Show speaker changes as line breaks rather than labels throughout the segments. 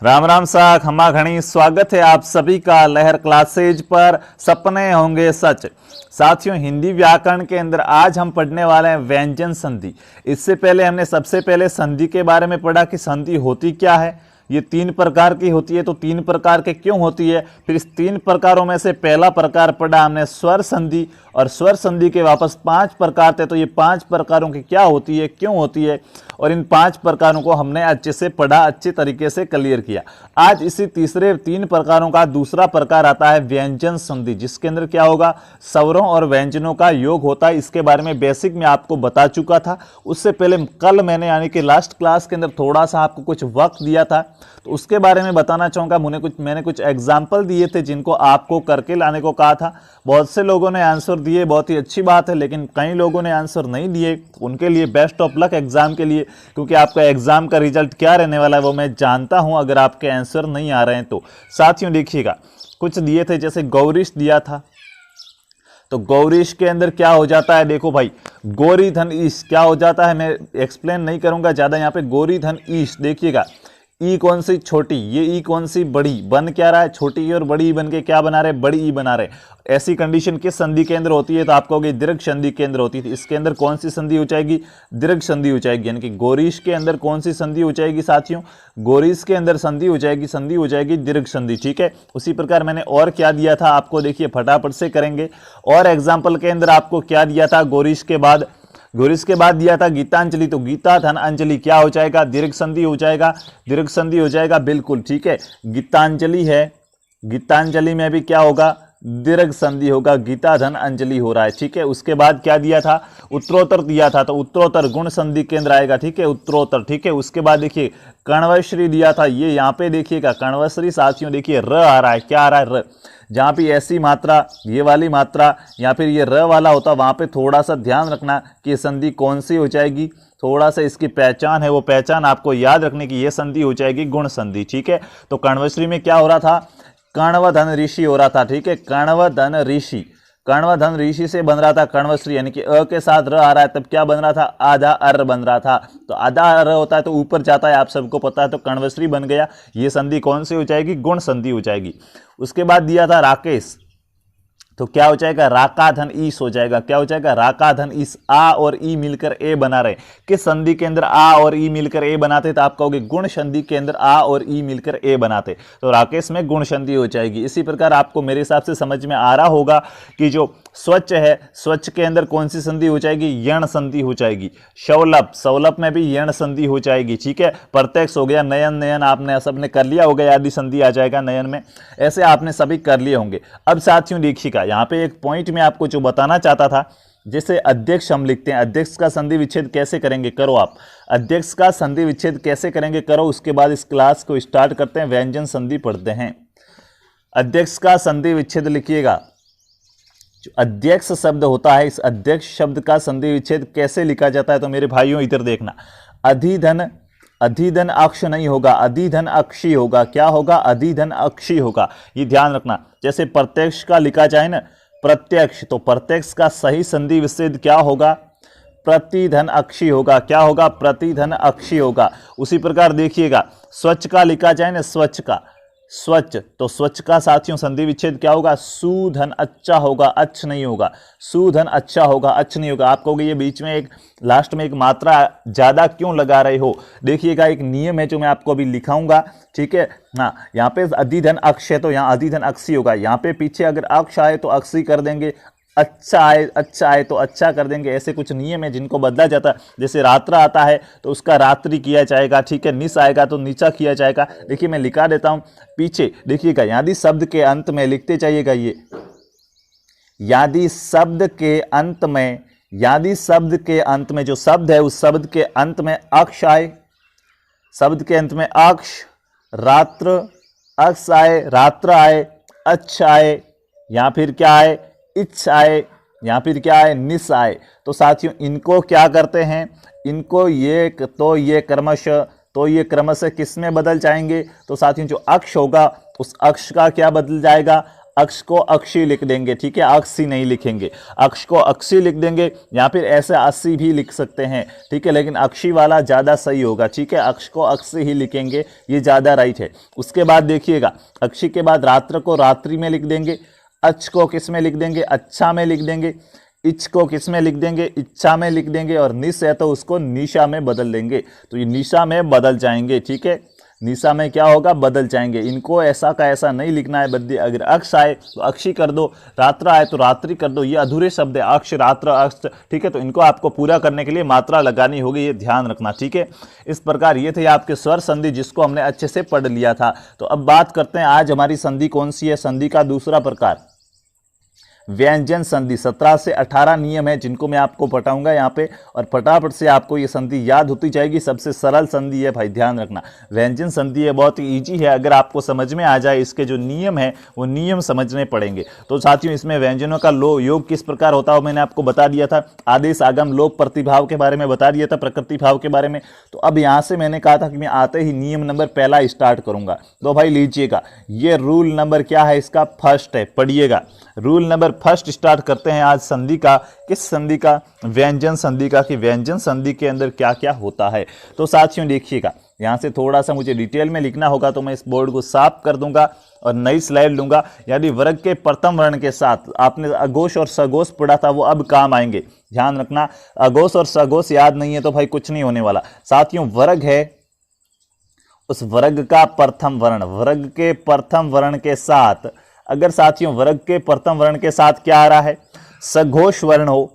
राम राम सा खमा घणी स्वागत है आप सभी का लहर क्लासेज पर। सपने होंगे सच। साथियों, हिंदी व्याकरण के अंदर आज हम पढ़ने वाले हैं व्यंजन संधि। इससे पहले हमने सबसे पहले संधि के बारे में पढ़ा कि संधि होती क्या है। ये 3 प्रकार की होती है, तो 3 प्रकार के क्यों होती है। फिर इस 3 प्रकारों में से पहला प्रकार पढ़ा हमने स्वर संधि, और स्वर संधि के वापस 5 प्रकार थे। तो ये 5 प्रकारों की क्या होती है, क्यों होती है, और इन 5 प्रकारों को हमने अच्छे से पढ़ा, अच्छे तरीके से क्लियर किया। आज इसी तीसरे 3 प्रकारों का दूसरा प्रकार आता है व्यंजन संधि, जिसके अंदर क्या होगा, स्वरों और व्यंजनों का योग होता है। इसके बारे में बेसिक में आपको बता चुका था। उससे पहले कल मैंने यानी कि लास्ट क्लास के अंदर थोड़ा सा आपको कुछ वक्त दिया था, तो उसके बारे में बताना चाहूँगा। मैंने कुछ एग्जाम्पल दिए थे जिनको आपको करके लाने को कहा था। बहुत से लोगों ने आंसर दिए, बहुत ही अच्छी बात है, लेकिन कई लोगों ने आंसर नहीं दिए। उनके लिए बेस्ट ऑफ लक एग्जाम के लिए, क्योंकि आपका एग्जाम का रिजल्ट क्या रहने वाला है वो मैं जानता हूं। अगर आपके आंसर नहीं आ रहे हैं तो साथियों देखिएगा, कुछ दिए थे जैसे गौरीश दिया था, तो गौरीश के अंदर क्या हो जाता है, देखो भाई, गौरी धन ईश क्या हो जाता है, मैं एक्सप्लेन नहीं करूंगा ज्यादा। यहाँ पे गौरी धन ईश देखिएगा, ई कौन सी छोटी, ये ई कौन सी बड़ी, बन क्या रहा है, छोटी ई और बड़ी ई बन के क्या बना रहे, बड़ी ई बना रहे। ऐसी कंडीशन किस संधि के अंदर होती है, तो आप कहोगे दीर्घ संधि के अंदर होती है। इसके अंदर कौन सी संधि हो जाएगी, दीर्घ संधि हो जाएगी। यानी कि गौरीश के अंदर कौन सी संधि हो जाएगी साथियों, गौरीश के अंदर संधि हो जाएगी दीर्घ संधि। ठीक है, उसी प्रकार मैंने और क्या दिया था आपको, देखिए फटाफट से करेंगे। और एग्जाम्पल के अंदर आपको क्या दिया था, गौरीश के बाद दिया था गीतांजलि, तो गीता धन अंजलि क्या हो जाएगा, दीर्घ संधि हो जाएगा, बिल्कुल ठीक है। गीतांजलि है, गीतांजलि में भी क्या होगा, दीर्घ संधि होगा, गीता धन अंजलि हो रहा है। ठीक है, उसके बाद क्या दिया था, उत्तरोत्तर दिया था, तो उत्तरोत्तर गुण संधि केंद्र आएगा। ठीक है, उत्तरोत्तर। ठीक है, उसके बाद देखिए कण्वश्री दिया था, ये यहाँ पे देखिएगा कण्वश्री साथियों, देखिए र आ रहा है, क्या आ रहा है, र। जहाँ भी ऐसी मात्रा, ये वाली मात्रा या फिर ये र वाला होता, वहाँ पे थोड़ा सा ध्यान रखना कि संधि कौन सी हो जाएगी। थोड़ा सा इसकी पहचान है, वो पहचान आपको याद रखने की, ये संधि हो जाएगी गुण संधि। ठीक है, तो कण्वश्री में क्या हो रहा था, कण्वधन ऋषि हो रहा था। ठीक है, कण्वधन ऋषि से बन रहा था कण्वश्री, यानी कि अ के साथ र आ रहा है, तब क्या बन रहा था, आधा अर बन रहा था। तो आधा अर होता है तो ऊपर जाता है, आप सबको पता है, तो कण्वश्री बन गया। ये संधि कौन सी हो जाएगी, गुण संधि हो जाएगी। उसके बाद दिया था राकेश, तो क्या हो जाएगा, राका धन ईस हो जाएगा। क्या हो जाएगा, राका धन ईस। आ और ई मिलकर ए बना रहे। किस संधि के अंदर आ और ई मिलकर ए बनाते, तो आप कहोगे गुण संधि के अंदर आ और ई मिलकर ए बनाते, तो राकेश में गुण संधि हो जाएगी। इसी प्रकार आपको मेरे हिसाब से समझ में आ रहा होगा कि जो स्वच्छ है, स्वच्छ के अंदर कौन सी संधि हो जाएगी, यण संधि हो जाएगी। सौलभ में भी यण संधि हो जाएगी। ठीक है, प्रत्यक्ष हो गया, नयन आपने सबने कर लिया होगा, आदि संधि आ जाएगा नयन में, ऐसे आपने सभी कर लिए होंगे। अब साथियों देखिएगा, यहाँ पे एक पॉइंट में आपको जो बताना चाहता था, जैसे अध्यक्ष हम लिखते हैं, अध्यक्ष का संधि विच्छेद कैसे करेंगे, करो आप अध्यक्ष का संधि विच्छेद कैसे करेंगे, करो। उसके बाद इस क्लास को स्टार्ट करते हैं, व्यंजन संधि पढ़ते हैं। अध्यक्ष का संधि विच्छेद लिखिएगा, जो अध्यक्ष शब्द होता है, इस अध्यक्ष शब्द का संधि विच्छेद कैसे लिखा जाता है, तो मेरे भाइयों इधर देखना, अधिधन अक्ष नहीं होगा, अधिधन अक्षी होगा। क्या होगा, अधिधन अक्षी होगा, ये ध्यान रखना। जैसे प्रत्यक्ष का लिखा जाए ना, प्रत्यक्ष, तो प्रत्यक्ष का सही संधि विच्छेद क्या होगा, प्रतिधन अक्षी होगा। क्या होगा, प्रतिधन अक्षी होगा। उसी प्रकार देखिएगा, स्वच्छ का लिखा जाए ना, स्वच्छ, तो स्वच्छ का साथियों संधि विच्छेद क्या होगा, सुधन अच्छा होगा, अच्छ नहीं होगा, सुधन अच्छा होगा, अच्छ नहीं होगा। आप कहोगे ये बीच में एक लास्ट में एक मात्रा ज्यादा क्यों लगा रहे हो, देखिएगा एक नियम है जो मैं आपको अभी लिखाऊंगा। ठीक है, हाँ, यहाँ पे अधिधन अक्ष है तो यहाँ अधिधन अक्षी होगा। यहाँ पे पीछे अगर अक्ष आए तो अक्षी कर देंगे, अच्छा आए तो अच्छा कर देंगे। ऐसे कुछ नियम है जिनको बदला जाता है। जैसे रात्र आता है तो उसका रात्रि किया जाएगा। ठीक है, निस आएगा तो नीचा किया जाएगा। देखिए मैं लिखा देता हूं पीछे, देखिएगा यदि शब्द के अंत में लिखते जाइएगा, ये यदि शब्द के अंत में जो शब्द है उस शब्द के अंत में अक्ष आए, शब्द के अंत में अक्ष, रात्र, अक्ष आए, रात्र आए, अच्छा आए, या फिर क्या आए, इच्छ आए, या फिर क्या आए, निस आए, तो साथियों इनको क्या करते हैं, इनको ये क्रमशः किस में बदल जाएंगे, तो साथियों जो अक्ष होगा उस अक्ष का क्या बदल जाएगा, अक्ष को अक्षी लिख देंगे, ठीक है, अक्षी नहीं लिखेंगे, अक्ष को अक्षी लिख देंगे, या फिर ऐसे अस्सी भी लिख सकते हैं, ठीक है, लेकिन अक्षी वाला ज़्यादा सही होगा, ठीक है, अक्ष को अक्षी ही लिखेंगे, ये ज़्यादा राइट है। उसके बाद देखिएगा, अक्षी के बाद रात्र को रात्रि में लिख देंगे, अच्छ को किस में लिख देंगे, अच्छा में लिख देंगे, इच्छ को किस में लिख देंगे, इच्छा में लिख देंगे, और निश है तो उसको निशा में बदल देंगे, तो ये निशा में बदल जाएंगे, ठीक है, निशा में क्या होगा, बदल जाएंगे। इनको ऐसा का ऐसा नहीं लिखना है बद्दी, अगर अक्ष आए तो अक्षी कर दो, रात्र आए तो रात्रि कर दो, ये अधूरे शब्द है, अक्ष रात्र अक्ष, ठीक है, तो इनको आपको पूरा करने के लिए मात्रा लगानी होगी, ये ध्यान रखना, ठीक है। इस प्रकार ये थे आपके स्वर संधि जिसको हमने अच्छे से पढ़ लिया था। तो अब बात करते हैं आज हमारी संधि कौन सी है, संधि का दूसरा प्रकार व्यंजन संधि। 17 से 18 नियम है जिनको मैं आपको बताऊंगा यहाँ पे, और फटाफट से आपको ये संधि याद होती जाएगी। सबसे सरल संधि है भाई, ध्यान रखना, व्यंजन संधि है, बहुत ही ईजी है, अगर आपको समझ में आ जाए, इसके जो नियम है वो नियम समझने पड़ेंगे। तो साथियों इसमें व्यंजनों का योग किस प्रकार होता है मैंने आपको बता दिया था, आदेश आगम लोप प्रतिभाव के बारे में बता दिया था, प्रकृति भाव के बारे में। तो अब यहाँ से मैंने कहा था कि मैं आते ही नियम नंबर पहला स्टार्ट करूंगा, तो भाई लीजिएगा, ये रूल नंबर क्या है इसका, फर्स्ट है, पढ़िएगा, रूल नंबर फर्स्ट स्टार्ट करते हैं आज संधि का, किस संधि का, व्यंजन संधि का, कि व्यंजन संधि के अंदर क्या क्या होता है। तो साथियों देखिएगा, यहां से थोड़ा सा मुझे डिटेल में लिखना होगा तो मैं इस बोर्ड को साफ कर दूंगा और नई स्लाइड लूंगा। यदि वर्ग के प्रथम वर्ण के साथ आपने अघोष और सघोष पढ़ा था वो अब काम आएंगे, ध्यान रखना, अघोष और सघोष याद नहीं है तो भाई कुछ नहीं होने वाला। साथियों वर्ग है, उस वर्ग का प्रथम वर्ण, वर्ग के प्रथम वर्ण के साथ, अगर साथियों वर्ग के प्रथम वर्ण के साथ क्या आ रहा है, सघोष वर्ण हो,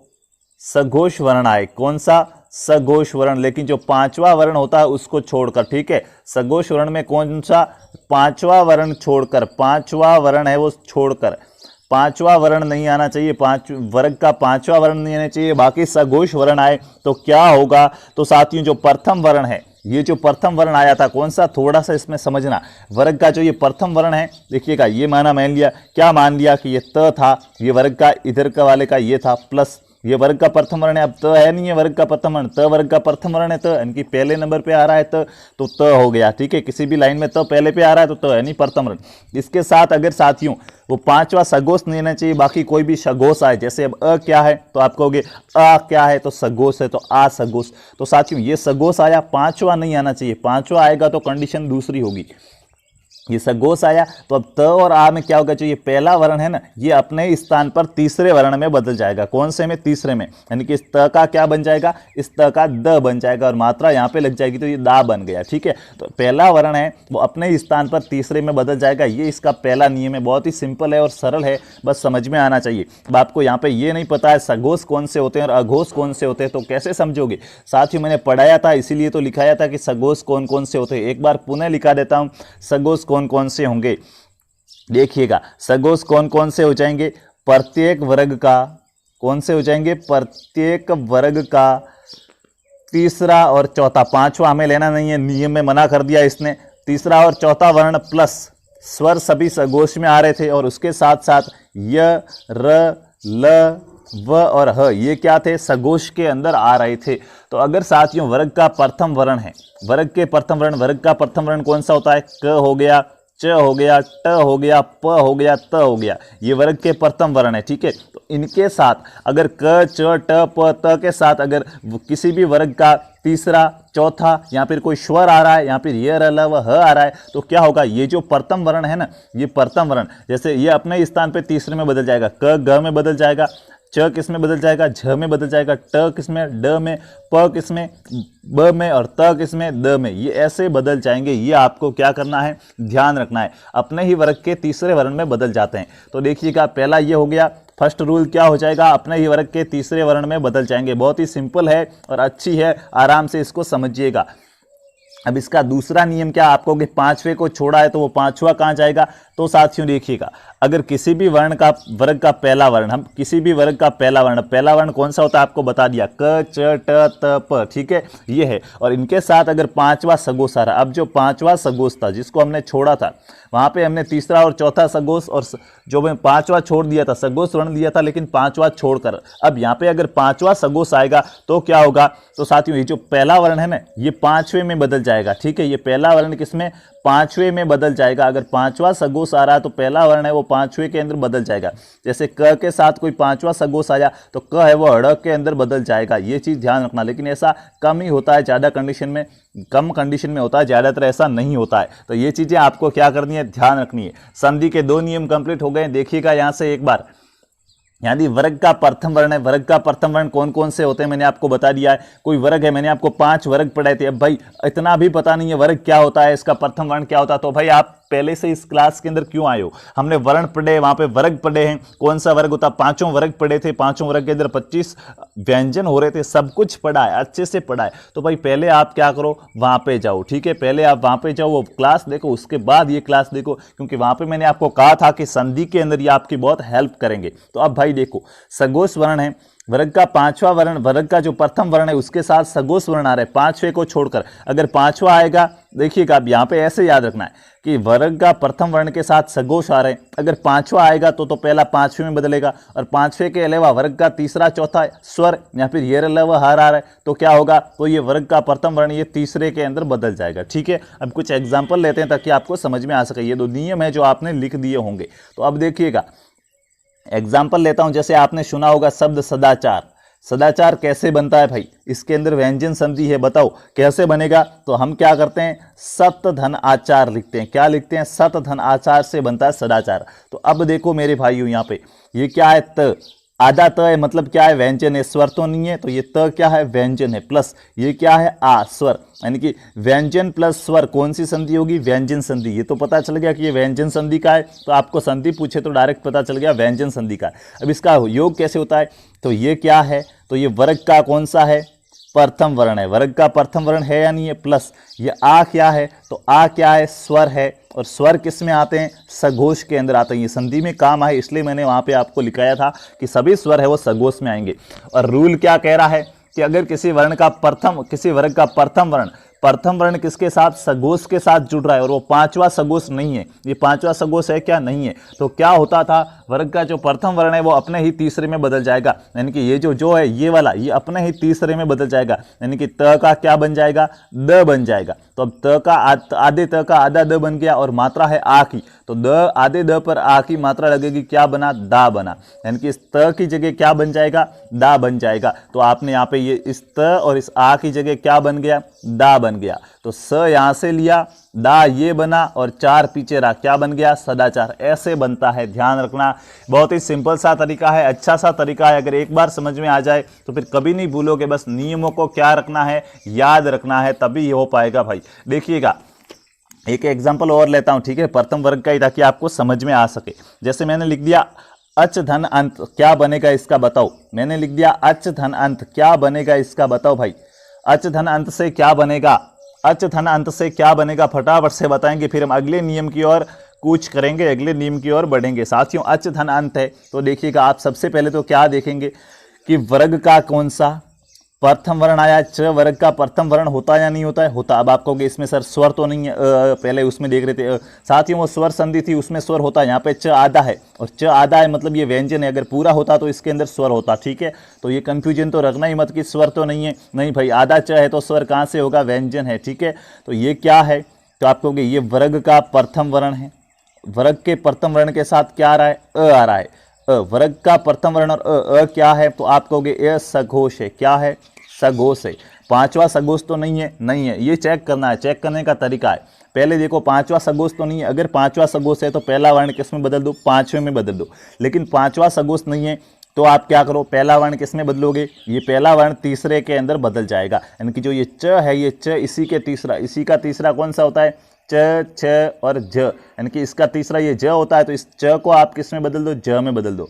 सघोष वर्ण आए, कौन सा, सघोष वर्ण, लेकिन जो पांचवा वर्ण होता है उसको छोड़कर, ठीक है, सघोष वर्ण में कौन सा, पांचवा वर्ण छोड़कर, पांचवा वर्ण है वो छोड़कर, पांचवा वर्ण नहीं आना चाहिए, वर्ग का पांचवा वर्ण नहीं आना चाहिए, बाकी सघोष वर्ण आए तो क्या होगा। तो साथियों जो प्रथम वर्ण है, ये जो प्रथम वर्ण आया था कौन सा, थोड़ा सा इसमें समझना, वर्ग का जो ये प्रथम वर्ण है, देखिएगा ये माना मान लिया, क्या मान लिया कि ये त था, ये वर्ग का इधर का वाले का ये था, प्लस ये वर्ग का प्रथम वर्ण है, अब त है नहीं है वर्ग का प्रथम वर्ण, त वर्ग का प्रथम वर्ण है, त इनकी पहले नंबर पे आ रहा है त, तो त हो गया, ठीक है, किसी भी लाइन में त पहले पे आ रहा है तो त है नहीं प्रथम वर्ण। इसके साथ अगर साथियों वो पांचवा सघोष नहीं आना चाहिए, बाकी कोई भी सघोष आए, जैसे अब अ क्या है तो आप कहोगे अ क्या है तो सघोष है, तो आ सघोष, तो साथियों ये सघोष आया, पांचवा नहीं आना चाहिए, पांचवा आएगा तो कंडीशन दूसरी होगी, ये सघोष आया तो अब त और आ में क्या होगा, जो ये पहला वर्ण है ना ये अपने स्थान पर तीसरे वर्ण में बदल जाएगा, कौन से में, तीसरे में, यानी कि इस त का क्या बन जाएगा, इस त का द बन जाएगा और मात्रा यहाँ पे लग जाएगी तो ये दा बन गया, ठीक है। तो पहला वर्ण है वो अपने स्थान पर तीसरे में बदल जाएगा, ये इसका पहला नियम है, बहुत ही सिंपल है और सरल है, बस समझ में आना चाहिए। अब आपको यहाँ पे ये नहीं पता है सघोष कौन से होते हैं और अघोष कौन से होते हैं तो कैसे समझोगे, साथियों मैंने पढ़ाया था इसीलिए तो लिखाया था कि सघोष कौन कौन से होते हैं, एक बार पुनः लिखा देता हूँ, सघोष कौन कौन से होंगे, देखिएगा सघोष कौन कौन से हो जाएंगे, प्रत्येक वर्ग का, कौन से हो जाएंगे, प्रत्येक वर्ग का तीसरा और चौथा, पांचवा हमें लेना नहीं है, नियम में मना कर दिया इसने, तीसरा और चौथा वर्ण प्लस स्वर सभी सघोष में आ रहे थे, और उसके साथ साथ य र ल व और ह ये क्या थे, सघोष के अंदर आ रहे थे। तो अगर साथियों वर्ग का प्रथम वर्ण है, वर्ग के प्रथम वर्ण, वर्ग का प्रथम वर्ण कौन सा होता है, क हो गया, च हो गया, ट हो गया, प हो गया, त हो गया, ये वर्ग के प्रथम वर्ण है, ठीक है। तो इनके साथ अगर क च ट प त के साथ अगर किसी भी वर्ग का तीसरा चौथा या फिर कोई स्वर आ रहा है, या फिर ये र ल व ह आ रहा है, तो क्या होगा, ये जो प्रथम वर्ण है ना, ये प्रथम वर्ण जैसे ये अपने स्थान पे तीसरे में बदल जाएगा, क ग में बदल जाएगा, च किस में बदल जाएगा, झ में बदल जाएगा, ट किस में, ड में, प किस में, ब में, और त किस में, द में, ये ऐसे बदल जाएंगे। ये आपको क्या करना है, ध्यान रखना है, अपने ही वर्ग के तीसरे वर्ण में बदल जाते हैं। तो देखिएगा पहला ये हो गया, फर्स्ट रूल क्या हो जाएगा, अपने ही वर्ग के तीसरे वर्ण में बदल जाएंगे, बहुत ही सिंपल है और अच्छी है, आराम से इसको समझिएगा। अब इसका दूसरा नियम क्या, आपको कि पांचवे को छोड़ा है तो वो पांचवा कहाँ जाएगा, तो साथियों देखिएगा अगर किसी भी वर्ण का, वर्ग का पहला वर्ण, हम किसी भी वर्ग का पहला वर्ण कौन सा होता है आपको बता दिया, क च ट त प, ठीक है, ये है, और इनके साथ अगर पांचवा सघोष आ रहा, अब जो पांचवा सघोष था जिसको हमने छोड़ा था, वहां पे हमने तीसरा और चौथा सघोष और जो मैं पांचवा छोड़ दिया था, सघोष वर्ण दिया था लेकिन पांचवा छोड़कर, अब यहाँ पे अगर पांचवा सघोष आएगा तो क्या होगा, तो साथियों ये जो पहला वर्ण है ना ये पांचवे में बदल जाएगा, ठीक है। ये पहला वर्ण किसमें, पांचवें में बदल जाएगा। अगर पांचवा सगोश आ रहा है तो पहला वर्ण है वो पांचवें के अंदर बदल जाएगा। जैसे क के साथ कोई पांचवा सगोश आया तो क है वो ड़ के अंदर बदल जाएगा, ये चीज ध्यान रखना। लेकिन ऐसा कम ही होता है, ज्यादा कंडीशन में, कम कंडीशन में होता है, ज्यादातर ऐसा नहीं होता है। तो ये चीजें आपको क्या करनी है, ध्यान रखनी है। संधि के 2 नियम कंप्लीट हो गए। देखिएगा यहां से एक बार, यानी वर्ग का प्रथम वर्ण है। वर्ग का प्रथम वर्ण कौन कौन से होते हैं मैंने आपको बता दिया है। कोई वर्ग है, मैंने आपको 5 वर्ग पढ़ाए थे। अब भाई इतना भी पता नहीं है वर्ग क्या होता है, इसका प्रथम वर्ण क्या होता है, तो भाई आप पहले से इस क्लास के अंदर क्यों आए हो। हमने वर्ण पढ़े, वहां पे वर्ग पढ़े हैं, कौन सा वर्ग होता है, 5 वर्ग पढ़े थे। 5 वर्ग के अंदर 25 व्यंजन हो रहे थे, सब कुछ पढ़ा है, अच्छे से पढ़ा है। तो भाई पहले आप क्या करो, वहां पे जाओ, ठीक है। पहले आप वहां पे जाओ, वो क्लास देखो, उसके बाद ये क्लास देखो, क्योंकि वहां पे मैंने आपको कहा था कि संधि के अंदर ये आपकी बहुत हेल्प करेंगे। तो अब भाई देखो, सगोश वर्ण है, वर्ग का 5वां वर्ण, वर्ग का जो प्रथम वर्ण है उसके साथ सगोश वर्ण आ रहा है 5वें को छोड़कर। अगर 5वां आएगा, देखिएगा अब यहाँ पे ऐसे याद रखना है कि वर्ग का प्रथम वर्ण के साथ सगोश आ रहे हैं। अगर 5वां आएगा तो पहला 5वें में बदलेगा, और 5वें के अलावा वर्ग का तीसरा चौथा स्वर या फिर ये अलावा हार आ रहा है तो क्या होगा, तो ये वर्ग का प्रथम वर्ण ये तीसरे के अंदर बदल जाएगा, ठीक है। अब कुछ एग्जाम्पल लेते हैं ताकि आपको समझ में आ सके। ये 2 नियम है जो आपने लिख दिए होंगे। तो अब देखिएगा एग्जाम्पल लेता हूं। जैसे आपने सुना होगा शब्द सदाचार। सदाचार कैसे बनता है भाई, इसके अंदर व्यंजन संधि है, बताओ कैसे बनेगा। तो हम क्या करते हैं, सत धन आचार लिखते हैं। क्या लिखते हैं, सत धन आचार से बनता है सदाचार। तो अब देखो मेरे भाइयों, यहाँ पे ये क्या है, त, आधा त है, मतलब क्या है, व्यंजन है, स्वर तो नहीं है। तो ये त क्या है, व्यंजन है, प्लस ये क्या है, आ, स्वर। यानी कि व्यंजन प्लस स्वर कौन सी संधि होगी, व्यंजन संधि। ये तो पता चल गया कि ये व्यंजन संधि का है, तो आपको संधि पूछे तो डायरेक्ट पता चल गया व्यंजन संधि का। अब इसका योग कैसे होता है, तो ये क्या है, तो ये वर्ग का कौन सा है, प्रथम वर्ण है। वर्ग का प्रथम वर्ण है या नहीं है, प्लस ये आ क्या है, तो आ क्या है, स्वर है। और स्वर किस में आते हैं, सघोष के अंदर आते हैं। ये संधि में काम आए इसलिए मैंने वहां पे आपको लिखाया था कि सभी स्वर है वो सघोष में आएंगे। और रूल क्या कह रहा है कि अगर किसी वर्ग का प्रथम वर्ण किसके साथ, सघोष के साथ जुड़ रहा है, और वो 5वां सघोष नहीं है, ये 5वां सघोष है क्या, नहीं है, तो क्या होता था, वर्ग का जो प्रथम वर्ण है वो अपने ही तीसरे में बदल जाएगा। यानी कि ये जो है ये वाला, ये अपने ही तीसरे में बदल जाएगा। यानी कि त का क्या बन जाएगा, द बन जाएगा। तो अब त का आधे त का आधा द बन गया, और मात्रा है आ की, तो द आधे द पर आ की मात्रा लगेगी, क्या बना, दा बना। यानी कि इस त की जगह क्या बन जाएगा, दा बन जाएगा। तो आपने यहाँ पे ये इस त और इस आ की जगह क्या बन गया, दा बन गया। तो स यहां से लिया, दा ये बना, और 4 पीछे रहा, क्या बन गया, सदाचार। ऐसे बनता है, ध्यान रखना। बहुत ही सिंपल सा तरीका है, अच्छा सा तरीका है। अगर एक बार समझ में आ जाए तो फिर कभी नहीं भूलोगे। बस नियमों को क्या रखना है, याद रखना है, तभी ये हो पाएगा भाई। देखिएगा एक एग्जाम्पल और लेता हूं, ठीक है, प्रथम वर्ग का ही, ताकि आपको समझ में आ सके। जैसे मैंने लिख दिया अच धन अंत, क्या बनेगा इसका बताओ। मैंने लिख दिया अच धन अंत, क्या बनेगा इसका बताओ भाई। अच धन अंत से क्या बनेगा, अच धन अंत से क्या बनेगा, फटाफट से बताएंगे, फिर हम अगले नियम की ओर कूच करेंगे, अगले नियम की ओर बढ़ेंगे। साथियों अच धन अंत है, तो देखिएगा आप सबसे पहले तो क्या देखेंगे कि वर्ग का कौन सा प्रथम वर्ण आया। च वर्ग का प्रथम वर्ण होता या नहीं होता है, होता। अब आपको इसमें सर स्वर तो नहीं है, पहले उसमें देख रहे थे साथियों, वो स्वर संधि थी उसमें स्वर होता है। यहाँ पे च आधा है, और च आधा है मतलब ये व्यंजन है। अगर पूरा होता तो इसके अंदर स्वर होता, ठीक है। तो ये कंफ्यूजन तो रखना ही मत कि स्वर तो नहीं है, नहीं भाई, आधा च है तो स्वर कहाँ से होगा, व्यंजन है, ठीक है। तो ये क्या है, तो आप कहोगे ये वर्ग का प्रथम वर्ण है। वर्ग के प्रथम वर्ण के साथ क्या आ रहा है, अ आ रहा है। वर्ग का प्रथम वर्ण और क्या है, तो आप कहोगे ए सघोष है। क्या है, सघोष है। 5वां सघोष तो नहीं है, नहीं है, ये चेक करना है। चेक करने का तरीका है, पहले देखो 5वां सघोष तो नहीं है। अगर 5वां सघोष है तो पहला वर्ण किस में बदल दो, 5वें में बदल दो। लेकिन 5वां सघोष नहीं है तो आप क्या करो, पहला वर्ण किस में बदलोगे, ये पहला वर्ण तीसरे के अंदर बदल जाएगा। यानी कि जो ये च है, ये च इसी के तीसरा, इसी का तीसरा कौन सा होता है, च, छ और ज। यानी कि इसका तीसरा ये ज होता है, तो इस च को आप किस में बदल दो, ज में बदल दो।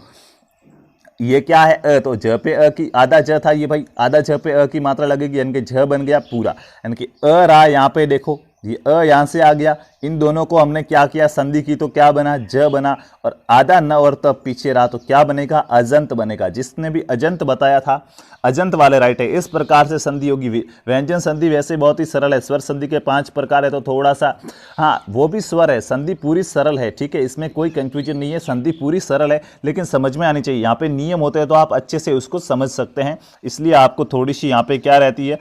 ये क्या है, अ, तो ज पे अ की, आधा ज था ये भाई, आधा ज पे अ की मात्रा लगेगी, यानी कि झ बन गया पूरा। यानी कि अ रहा, यहाँ पे देखो ये अ यहाँ से आ गया, इन दोनों को हमने क्या किया, संधि की, तो क्या बना, ज बना। और आधा न और तब पीछे रहा तो क्या बनेगा, अजंत बनेगा। जिसने भी अजंत बताया था, अजंत वाले राइट है। इस प्रकार से संधि होगी। व्यंजन संधि वैसे बहुत ही सरल है, स्वर संधि के 5 प्रकार है, तो थोड़ा सा हाँ वो भी स्वर है। संधि पूरी सरल है, ठीक है, इसमें कोई कंफ्यूजन नहीं है, संधि पूरी सरल है, लेकिन समझ में आनी चाहिए। यहाँ पे नियम होते हैं तो आप अच्छे से उसको समझ सकते हैं, इसलिए आपको थोड़ी सी यहाँ पे क्या रहती है,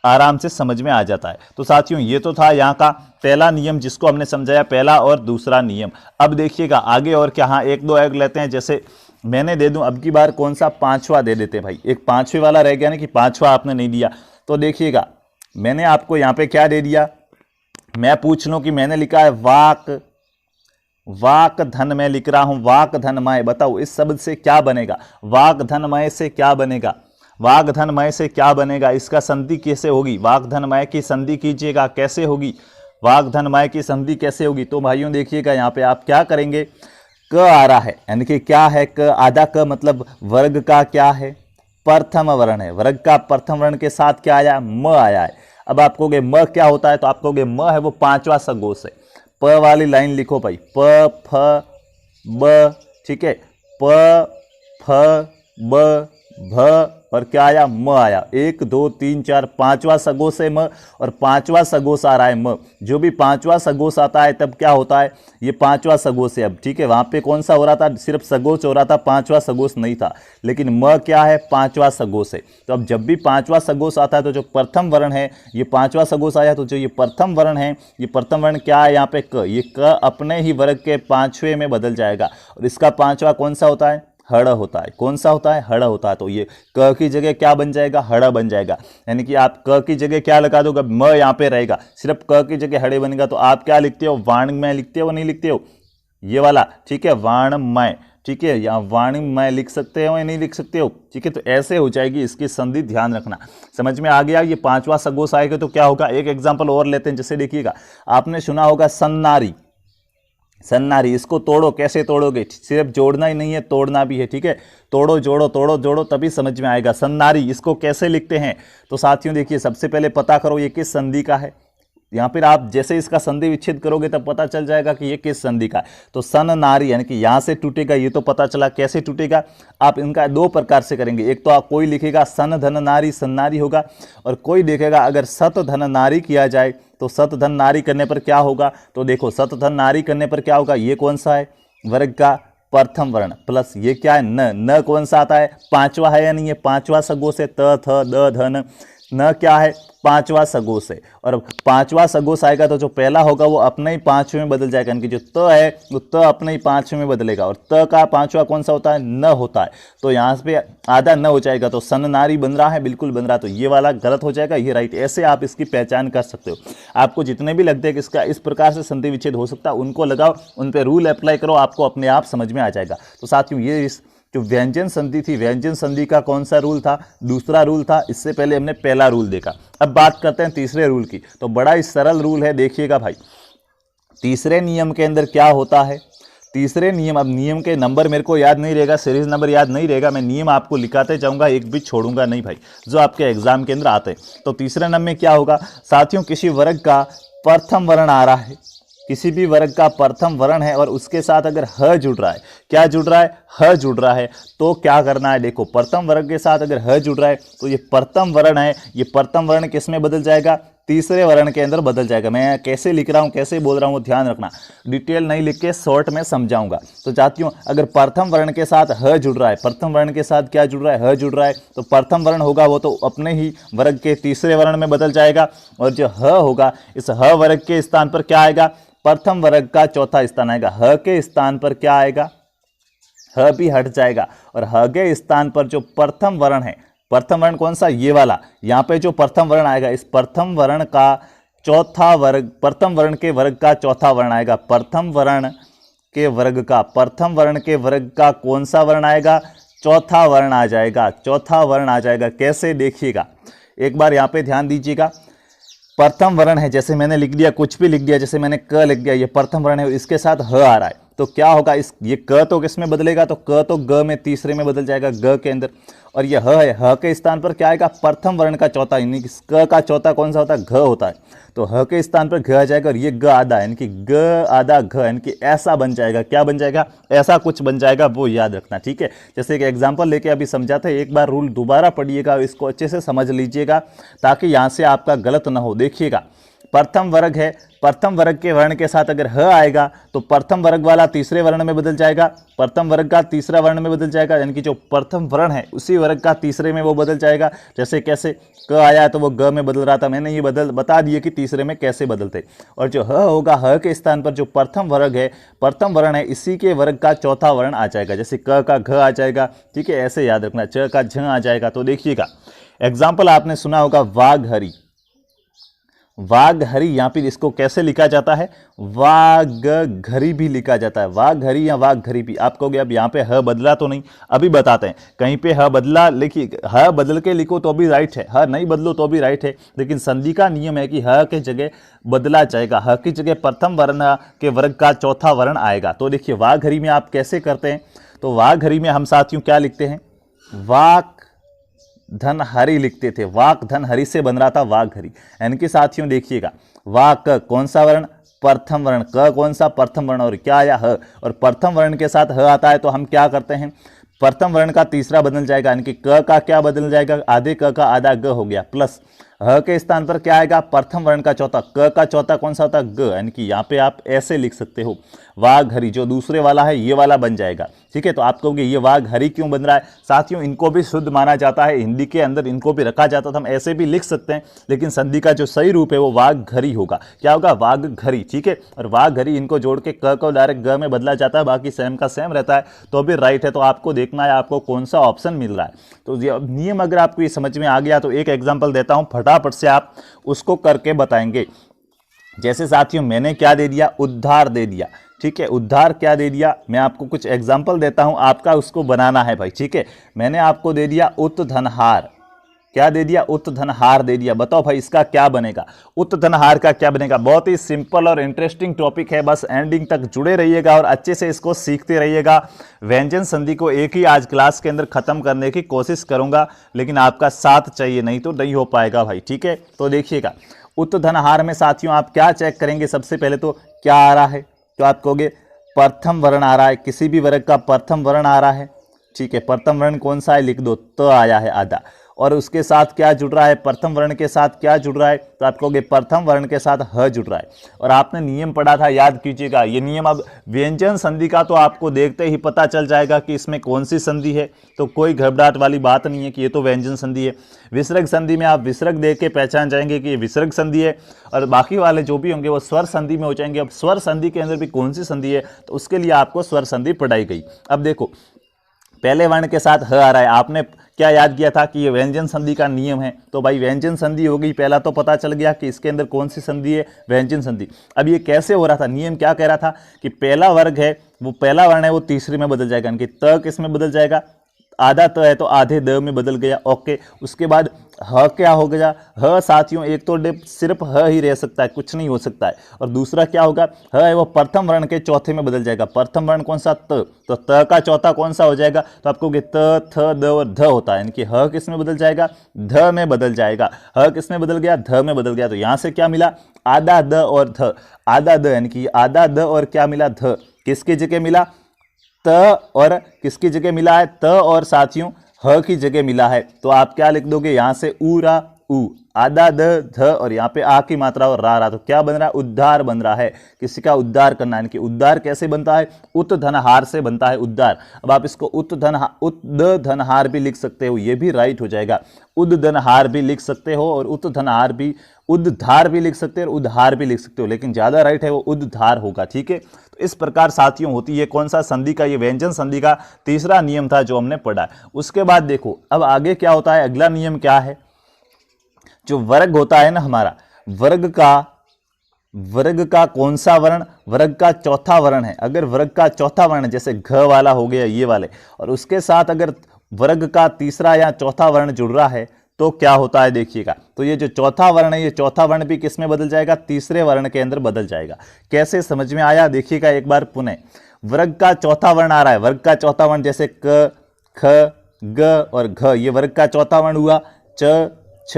आराम से समझ में आ जाता है। तो साथियों ये तो था यहाँ का पहला नियम जिसको हमने समझाया, पहला और दूसरा नियम। अब देखिएगा आगे और क्या, हाँ एक दो एग लेते हैं, जैसे मैंने दे दूं अब की बार कौन सा, पांचवा दे देते भाई, एक पांचवे वाला रह गया ना कि पांचवा आपने नहीं दिया। तो देखिएगा मैंने आपको यहाँ पे क्या दे दिया, मैं पूछ लूं कि मैंने लिखा है वाक, वाक धन में लिख रहा हूं वाक धनमय, बताओ इस शब्द से क्या बनेगा, वाक धनमय से क्या बनेगा, वाक धनमय से क्या बनेगा, इसका संधि कैसे होगी, वाक धनमय की संधि कीजिएगा कैसे होगी, वाक धनमय की संधि कैसे होगी। तो भाइयों देखिएगा यहाँ पे आप क्या करेंगे, क आ रहा है यानी कि क्या है क, आधा क मतलब वर्ग का क्या है, प्रथम वर्ण है, वर्ग का प्रथम वर्ण के साथ क्या आया, म आया है। अब आप कहोगे म क्या होता है, तो आप कहोगे म है वो पांचवा सगोश है। प वाली लाइन लिखो भाई, प फ ब, ठीक है, प फ ब भ और क्या आया, म आया। 1 2 3 4 पांचवा सगोश है म, और पांचवा सगोश आ रहा है म। जो भी पांचवा सगोश आता है तब क्या होता है, ये पांचवा सगोश है। अब ठीक है, वहां पे कौन सा हो रहा था, सिर्फ सगोश हो रहा था, पांचवा सगोश नहीं था, लेकिन म क्या है, पांचवा सगोश है। तो अब जब भी पांचवा सगोश आता है तो जो प्रथम वर्ण है ये पांचवा सगोश आया, तो जो ये प्रथम वर्ण है, ये प्रथम वर्ण क्या है यहाँ पे क, ये क अपने ही वर्ग के पांचवे में बदल जाएगा, और इसका पांचवा कौन सा होता है, हड़ होता है। कौन सा होता है, हड़ होता है। तो ये क की जगह क्या बन जाएगा, हड़ बन जाएगा। यानी कि आप क की जगह क्या लगा दोगे, म यहाँ पे रहेगा, सिर्फ क की जगह हड़े बनेगा। तो आप क्या लिखते हो, वाणिज्य लिखते हो, नहीं लिखते हो, ये वाला, ठीक है, वाणमय, ठीक है, यहाँ वाणिज्य लिख सकते हो या नहीं लिख सकते हो, ठीक है। तो ऐसे हो जाएगी इसकी संधि, ध्यान रखना। समझ में आ गया, ये पांचवा सगोश आएगा तो क्या होगा। एक एग्जाम्पल और लेते हैं, जैसे देखिएगा आपने सुना होगा सन्नारी, सन्नारी, इसको तोड़ो, कैसे तोड़ोगे, सिर्फ जोड़ना ही नहीं है तोड़ना भी है, ठीक है, तोड़ो जोड़ो तोड़ो जोड़ो तभी समझ में आएगा। सन्नारी इसको कैसे लिखते हैं, तो साथियों देखिए सबसे पहले पता करो ये किस संधि का है। यहाँ पर आप जैसे इसका संधि विच्छेद करोगे तब पता चल जाएगा कि ये किस संधि का है। तो सन नारी यानी कि यहाँ से टूटेगा, ये तो पता चला। कैसे टूटेगा, आप इनका दो प्रकार से करेंगे। एक तो आप कोई लिखेगा सन धन नारी, सन्नारी होगा, और कोई देखेगा अगर सत धन नारी किया जाए तो सत धन नारी करने पर क्या होगा। तो देखो सत धन नारी करने पर क्या होगा, ये कौन सा है, वर्ग का प्रथम वर्ण, प्लस ये क्या है, न, न कौन सा आता है, पांचवा है या नहीं है, पांचवा सगोश है, त थ द धन, न क्या है, पांचवा सगोश है। और पांचवा सगोश आएगा तो जो पहला होगा वो अपने ही पांचवें में बदल जाएगा, यानी कि जो त है वो त अपने ही पांचवें में बदलेगा, और त का पांचवा कौन सा होता है, न होता है। तो यहाँ पे आधा न हो जाएगा, तो सन नारी बन रहा है, बिल्कुल बन रहा है। तो ये वाला गलत हो जाएगा, ये राइट। ऐसे आप इसकी पहचान कर सकते हो। आपको जितने भी लगते हैं कि इसका इस प्रकार से संधि विच्छेद हो सकता है, उनको लगाओ, उन पर रूल अप्लाई करो, आपको अपने आप समझ में आ जाएगा। तो साथियों ये इस जो व्यंजन संधि थी, व्यंजन संधि का कौन सा रूल था, दूसरा रूल था। इससे पहले हमने पहला रूल देखा। अब बात करते हैं तीसरे रूल की। तो बड़ा ही सरल रूल है, देखिएगा भाई। तीसरे नियम के अंदर क्या होता है, तीसरे नियम, अब नियम के नंबर मेरे को याद नहीं रहेगा, सीरीज नंबर याद नहीं रहेगा, मैं नियम आपको लिखाते जाऊंगा, एक भी छोड़ूंगा नहीं भाई, जो आपके एग्जाम के अंदर आते हैं। तो तीसरे नंबर में क्या होगा साथियों, किसी वर्ग का प्रथम वर्ण आ रहा है, किसी भी वर्ग का प्रथम वर्ण है और उसके साथ अगर ह जुड़ रहा है, क्या जुड़ रहा है, ह जुड़ रहा है, तो क्या करना है। देखो प्रथम वर्ग के साथ अगर ह जुड़ रहा है तो ये प्रथम वर्ण है, ये प्रथम वर्ण किस में बदल जाएगा, तीसरे वर्ण के अंदर बदल जाएगा। मैं कैसे लिख रहा हूँ, कैसे बोल रहा हूँ, ध्यान रखना, डिटेल नहीं लिख के शॉर्ट में समझाऊंगा। तो साथियों अगर प्रथम वर्ण के साथ ह जुड़ रहा है, प्रथम वर्ण के साथ क्या जुड़ रहा है, ह जुड़ रहा है, तो प्रथम वर्ण होगा वो तो अपने ही वर्ग के तीसरे वर्ण में बदल जाएगा, और जो ह होगा इस ह वर्ग के स्थान पर क्या आएगा, प्रथम वर्ग का चौथा स्थान आएगा। ह के स्थान पर क्या आएगा, ह भी हट जाएगा, और ह के स्थान पर जो प्रथम वर्ण है, प्रथम वर्ण कौन सा, ये वाला, यहाँ पे जो प्रथम वर्ण आएगा, इस प्रथम वर्ण का चौथा वर्ग, प्रथम वर्ण के वर्ग का चौथा वर्ण आएगा। प्रथम वर्ण के वर्ग का, प्रथम वर्ण के वर्ग का कौन सा वर्ण आएगा, चौथा वर्ण आ जाएगा, चौथा वर्ण आ जाएगा। कैसे, देखिएगा एक बार यहाँ पे ध्यान दीजिएगा। प्रथम वर्ण है, जैसे मैंने लिख दिया, कुछ भी लिख दिया, जैसे मैंने क लिख दिया, ये प्रथम वर्ण है, इसके साथ ह आ रहा है, तो क्या होगा, इस ये क तो किस में बदलेगा, तो क तो ग में, तीसरे में बदल जाएगा, ग के अंदर। और ये ह है, ह के स्थान पर क्या आएगा, प्रथम वर्ण का चौथा, यानी कि क का चौथा कौन सा होता है, घ होता है, तो ह के स्थान पर घ आ जाएगा, और ये ग आधा, यानी कि ग आधा घ, यानी कि ऐसा बन जाएगा। क्या बन जाएगा, ऐसा कुछ बन जाएगा, वो याद रखना, ठीक है। जैसे एक एग्जाम्पल लेके अभी समझाते हैं, एक बार रूल दोबारा पढ़िएगा, इसको अच्छे से समझ लीजिएगा ताकि यहाँ से आपका गलत ना हो। देखिएगा प्रथम वर्ग है, प्रथम वर्ग के वर्ण के साथ अगर ह आएगा तो प्रथम वर्ग वाला तीसरे वर्ण में बदल जाएगा, प्रथम वर्ग का तीसरा वर्ण में बदल जाएगा, यानी कि जो प्रथम वर्ण है उसी वर्ग का तीसरे में वो बदल जाएगा। जैसे कैसे, क आया तो वो ग में बदल रहा था, मैंने ये बता दिए कि तीसरे में कैसे बदलते। और जो ह होगा, ह के स्थान पर जो प्रथम वर्ग है, प्रथम वर्ण है, इसी के वर्ग का चौथा वर्ण आ जाएगा। जैसे क का घ आ जाएगा, ठीक है, ऐसे याद रखना। च का झ आ जाएगा। तो देखिएगा एग्जाम्पल आपने सुना होगा वाघहरी, वाघहरी, यहाँ पे इसको कैसे लिखा जाता है, वाघघरी भी लिखा जाता है, वाघहरी या वाघघरी भी। आप कहोगे अब यहाँ पे ह बदला तो नहीं, अभी बताते हैं। कहीं पे ह बदला, लिखिए ह बदल के लिखो तो भी राइट है, ह नहीं बदलो तो भी राइट है, लेकिन संधि का नियम है कि ह के जगह बदला जाएगा, ह की जगह प्रथम वर्ण के वर्ग का चौथा वर्ण आएगा। तो देखिए वाघहरी में आप कैसे करते हैं, तो वाघहरी में हम साथियों क्या लिखते हैं, वाक धन हरि लिखते थे, वाक धन हरि से बन रहा था वाघहरी। यानी कि साथियों देखिएगा, वाक कौन सा वर्ण, प्रथम वर्ण, क कौन सा प्रथम वर्ण, और क्या आया ह, और प्रथम वर्ण के साथ ह आता है तो हम क्या करते हैं, प्रथम वर्ण का तीसरा बदल जाएगा, यानी कि क का क्या बदल जाएगा, आधे क का आधा ग हो गया, प्लस ह के स्थान पर क्या आएगा, प्रथम वर्ण का चौथा, क का चौथा कौन सा होता है, ग। यानी कि यहाँ पे आप ऐसे लिख सकते हो, वाघहरी, जो दूसरे वाला है ये वाला बन जाएगा। ठीक है, तो आप कहोगे ये वाघहरी क्यों बन रहा है, साथियों इनको भी शुद्ध माना जाता है, हिंदी के अंदर इनको भी रखा जाता था, हम ऐसे भी लिख सकते हैं, लेकिन संधि का जो सही रूप है वो वाघहरी होगा। क्या होगा, वाघघरी। ठीक है, और वाघहरी इनको जोड़ के क को डायरेक्ट ग में बदला जाता है, बाकी सेम का सेम रहता है, तो भी राइट है। तो आपको देखना है आपको कौन सा ऑप्शन मिल रहा है। तो ये नियम अगर आपको ये समझ में आ गया तो एक एग्जाम्पल देता हूं, फटाफट से आप उसको करके बताएंगे। जैसे साथियों मैंने क्या दे दिया, उद्धार दे दिया। ठीक है, उद्धार क्या दे दिया, मैं आपको कुछ एग्जाम्पल देता हूं, आपका उसको बनाना है भाई। ठीक है, मैंने आपको दे दिया उत्धनहार, क्या दे दिया, उत्धनहार दे दिया। बताओ भाई इसका क्या बनेगा, उत्धनहार का क्या बनेगा। बहुत ही सिंपल और इंटरेस्टिंग टॉपिक है, बस एंडिंग तक जुड़े रहिएगा और अच्छे से इसको सीखते रहिएगा। व्यंजन संधि को एक ही आज क्लास के अंदर खत्म करने की कोशिश करूंगा, लेकिन आपका साथ चाहिए, नहीं तो नहीं हो पाएगा भाई। ठीक है, तो देखिएगा उत्धनहार में साथियों आप क्या चेक करेंगे, सबसे पहले तो क्या आ रहा है, तो आप कहोगे प्रथम वर्ण आ रहा है, किसी भी वर्ग का प्रथम वर्ण आ रहा है। ठीक है, प्रथम वर्ण कौन सा है, लिख दो, त आया है आधा, और उसके साथ क्या जुड़ रहा है, प्रथम वर्ण के साथ क्या जुड़ रहा है, तो आप कहोगे प्रथम वर्ण के साथ ह जुड़ रहा है। और आपने नियम पढ़ा था, याद कीजिएगा ये नियम। अब व्यंजन संधि का तो आपको देखते ही पता चल जाएगा कि इसमें कौन सी संधि है, तो कोई घबराहट वाली बात नहीं है कि ये तो व्यंजन संधि है। विसर्ग संधि में आप विसर्ग देख के पहचान जाएंगे कि ये विसर्ग संधि है, और बाकी वाले जो भी होंगे वो स्वर संधि में हो जाएंगे। अब स्वर संधि के अंदर भी कौन सी संधि है, तो उसके लिए आपको स्वर संधि पढ़ाई गई। अब देखो पहले वर्ण के साथ ह आ रहा है, आपने क्या याद किया था कि ये व्यंजन संधि का नियम है, तो भाई व्यंजन संधि होगी। पहला तो पता चल गया कि इसके अंदर कौन सी संधि है, व्यंजन संधि। अब ये कैसे हो रहा था, नियम क्या कह रहा था कि पहला वर्ग है, वो पहला वर्ण है वो तीसरे में बदल जाएगा, यानी कि त किस में बदल जाएगा, आधा त है तो आधे द में बदल गया। ओके, उसके बाद ह क्या हो गया, ह साथियों एक तो सिर्फ ह ही रह सकता है, कुछ नहीं हो सकता है। और दूसरा क्या होगा, ह है वो प्रथम वर्ण के चौथे में बदल जाएगा। प्रथम वर्ण कौन सा, त, तो त का चौथा कौन सा हो जाएगा, तो आपको त थ द और ध होता है, यानी कि ह किस में बदल जाएगा, ध में बदल जाएगा। ह किस में बदल गया, ध में बदल गया। तो यहां से क्या मिला, आधा द और ध, आधा द यानी कि आधा द और क्या मिला, ध, किसकी जगह मिला, त, और किसकी जगह मिला है, त और साथियों ह की जगह मिला है। तो आप क्या लिख दोगे, यहां से ऊ रा ऊ, आधा द ध, और यहाँ पे आ की मात्रा और रा, तो क्या बन रहा है, उद्धार बन रहा है। किसी का उद्धार करना है, यानी कि उद्धार कैसे बनता है, उत्धनहार से बनता है उद्धार। अब आप इसको उद्धनहार भी लिख सकते हो, ये भी राइट हो जाएगा। उद्धनहार भी लिख सकते हो और उत्धनहार भी, उद्धार भी लिख सकते हो और उद्धार भी लिख सकते हो, लेकिन ज्यादा राइट है वो उद्धार होगा। ठीक है, तो इस प्रकार साथियों होती है कौन सा संधि का, ये व्यंजन संधि का तीसरा नियम था जो हमने पढ़ा। उसके बाद देखो अब आगे क्या होता है, अगला नियम क्या है, जो वर्ग होता है ना हमारा, वर्ग का कौन सा वर्ण, वर्ग का चौथा वर्ण है। अगर वर्ग का चौथा वर्ण जैसे घ वाला हो गया ये वाले, और उसके साथ अगर वर्ग का तीसरा या चौथा वर्ण जुड़ रहा है तो क्या होता है देखिएगा। तो ये जो चौथा वर्ण है, ये चौथा वर्ण भी किस में बदल जाएगा, तीसरे वर्ण के अंदर बदल जाएगा। कैसे, समझ में आया, देखिएगा एक बार पुनः। वर्ग का चौथा वर्ण आ रहा है, वर्ग का चौथा वर्ण जैसे क, ख, ग और घ, ये वर्ग का चौथा वर्ण हुआ। च, छ,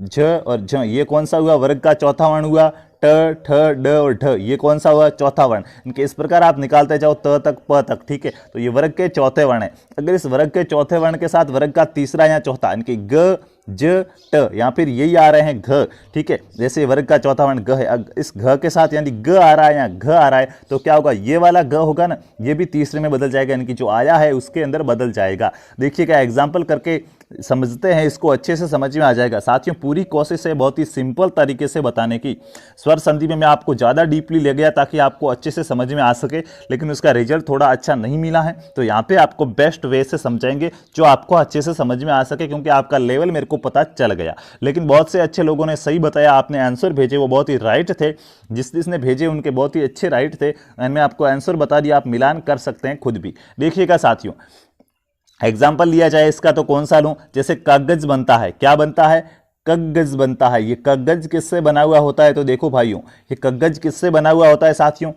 झ और झ, ये कौन सा हुआ, वर्ग का चौथा वर्ण हुआ। ट, ठ, ड और ढ, ये कौन सा हुआ, चौथा वर्ण। इनके इस प्रकार आप निकालते जाओ त तक प तक। ठीक है, तो ये वर्ग के चौथे वर्ण है। अगर इस वर्ग के चौथे वर्ण के साथ वर्ग का तीसरा या चौथा, यानी कि ग, ज ट, या फिर यही आ रहे हैं घ, ठीक है। जैसे वर्ग का चौथा वर्ण ग है, इस घ के साथ यानी ग आ रहा है या घ आ रहा है, तो क्या होगा, ये वाला ग होगा ना, ये भी तीसरे में बदल जाएगा, यानी कि जो आया है उसके अंदर बदल जाएगा। देखिएगा एग्जाम्पल करके समझते हैं, इसको अच्छे से समझ में आ जाएगा। साथियों पूरी कोशिश है बहुत ही सिंपल तरीके से बताने की। स्वर संधि में मैं आपको ज़्यादा डीपली ले गया ताकि आपको अच्छे से समझ में आ सके, लेकिन उसका रिजल्ट थोड़ा अच्छा नहीं मिला है, तो यहाँ पे आपको बेस्ट वे से समझाएंगे जो आपको अच्छे से समझ में आ सके, क्योंकि आपका लेवल मेरे को पता चल गया। लेकिन बहुत से अच्छे लोगों ने सही बताया, आपने आंसर भेजे वो बहुत ही राइट थे, जिसने भेजे उनके बहुत ही अच्छे राइट थे, मैं आपको आंसर बता दिया, आप मिलान कर सकते हैं खुद भी। देखिएगा साथियों, एग्जाम्पल लिया जाए इसका तो कौन सा लूं, जैसे कागज बनता है, क्या बनता है, कागज बनता है। ये कागज किससे बना हुआ होता है, तो देखो भाइयों, ये कागज किससे बना हुआ होता है साथियों,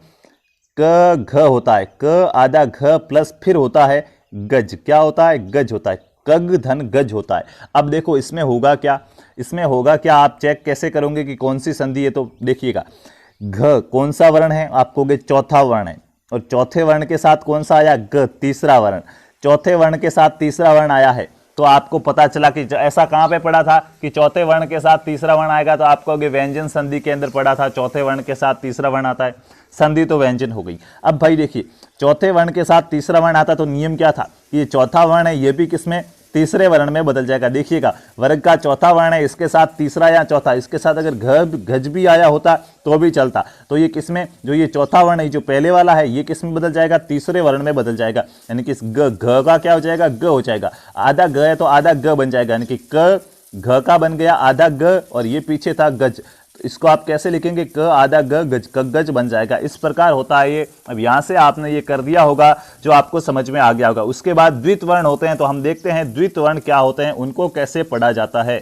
क घ होता है, क आधा घ प्लस फिर होता है गज, क्या होता है, गज होता है, कग धन गज होता है। अब देखो इसमें होगा क्या, इसमें होगा क्या, आप चेक कैसे करोगे कि कौन सी संधि है, तो देखिएगा घ कौन सा वर्ण है, आप कहोगे चौथा वर्ण है, और चौथे वर्ण के साथ कौन सा आया, ग तीसरा वर्ण, चौथे वर्ण के साथ तीसरा वर्ण आया है, तो आपको पता चला कि ऐसा कहां पे पढ़ा था कि चौथे वर्ण के साथ तीसरा वर्ण आएगा, तो आपको अगर व्यंजन संधि के अंदर पढ़ा था चौथे वर्ण के साथ तीसरा वर्ण आता है, संधि तो व्यंजन हो गई। अब भाई देखिए, चौथे वर्ण के साथ तीसरा वर्ण आता तो नियम क्या था, ये चौथा वर्ण है, ये भी किसमें, तीसरे वर्ण में बदल जाएगा। देखिएगा वर्ग का चौथा वर्ण है, इसके साथ तीसरा या चौथा, इसके साथ अगर गज भी आया होता तो भी चलता, तो ये किसमें, जो ये चौथा वर्ण है जो पहले वाला है, ये किसमें बदल जाएगा, तीसरे वर्ण में बदल जाएगा, यानी कि इस घ का क्या हो जाएगा, ग हो जाएगा, आधा ग है तो आधा ग बन जाएगा, यानी कि क घ का बन गया आधा ग, और ये पीछे था गज, इसको आप कैसे लिखेंगे, क आधा ग गज, कगज बन जाएगा। इस प्रकार होता है ये। अब यहां से आपने ये कर दिया होगा जो आपको समझ में आ गया होगा। उसके बाद द्वित वर्ण होते हैं, तो हम देखते हैं द्वित वर्ण क्या होते हैं, उनको कैसे पढ़ा जाता है।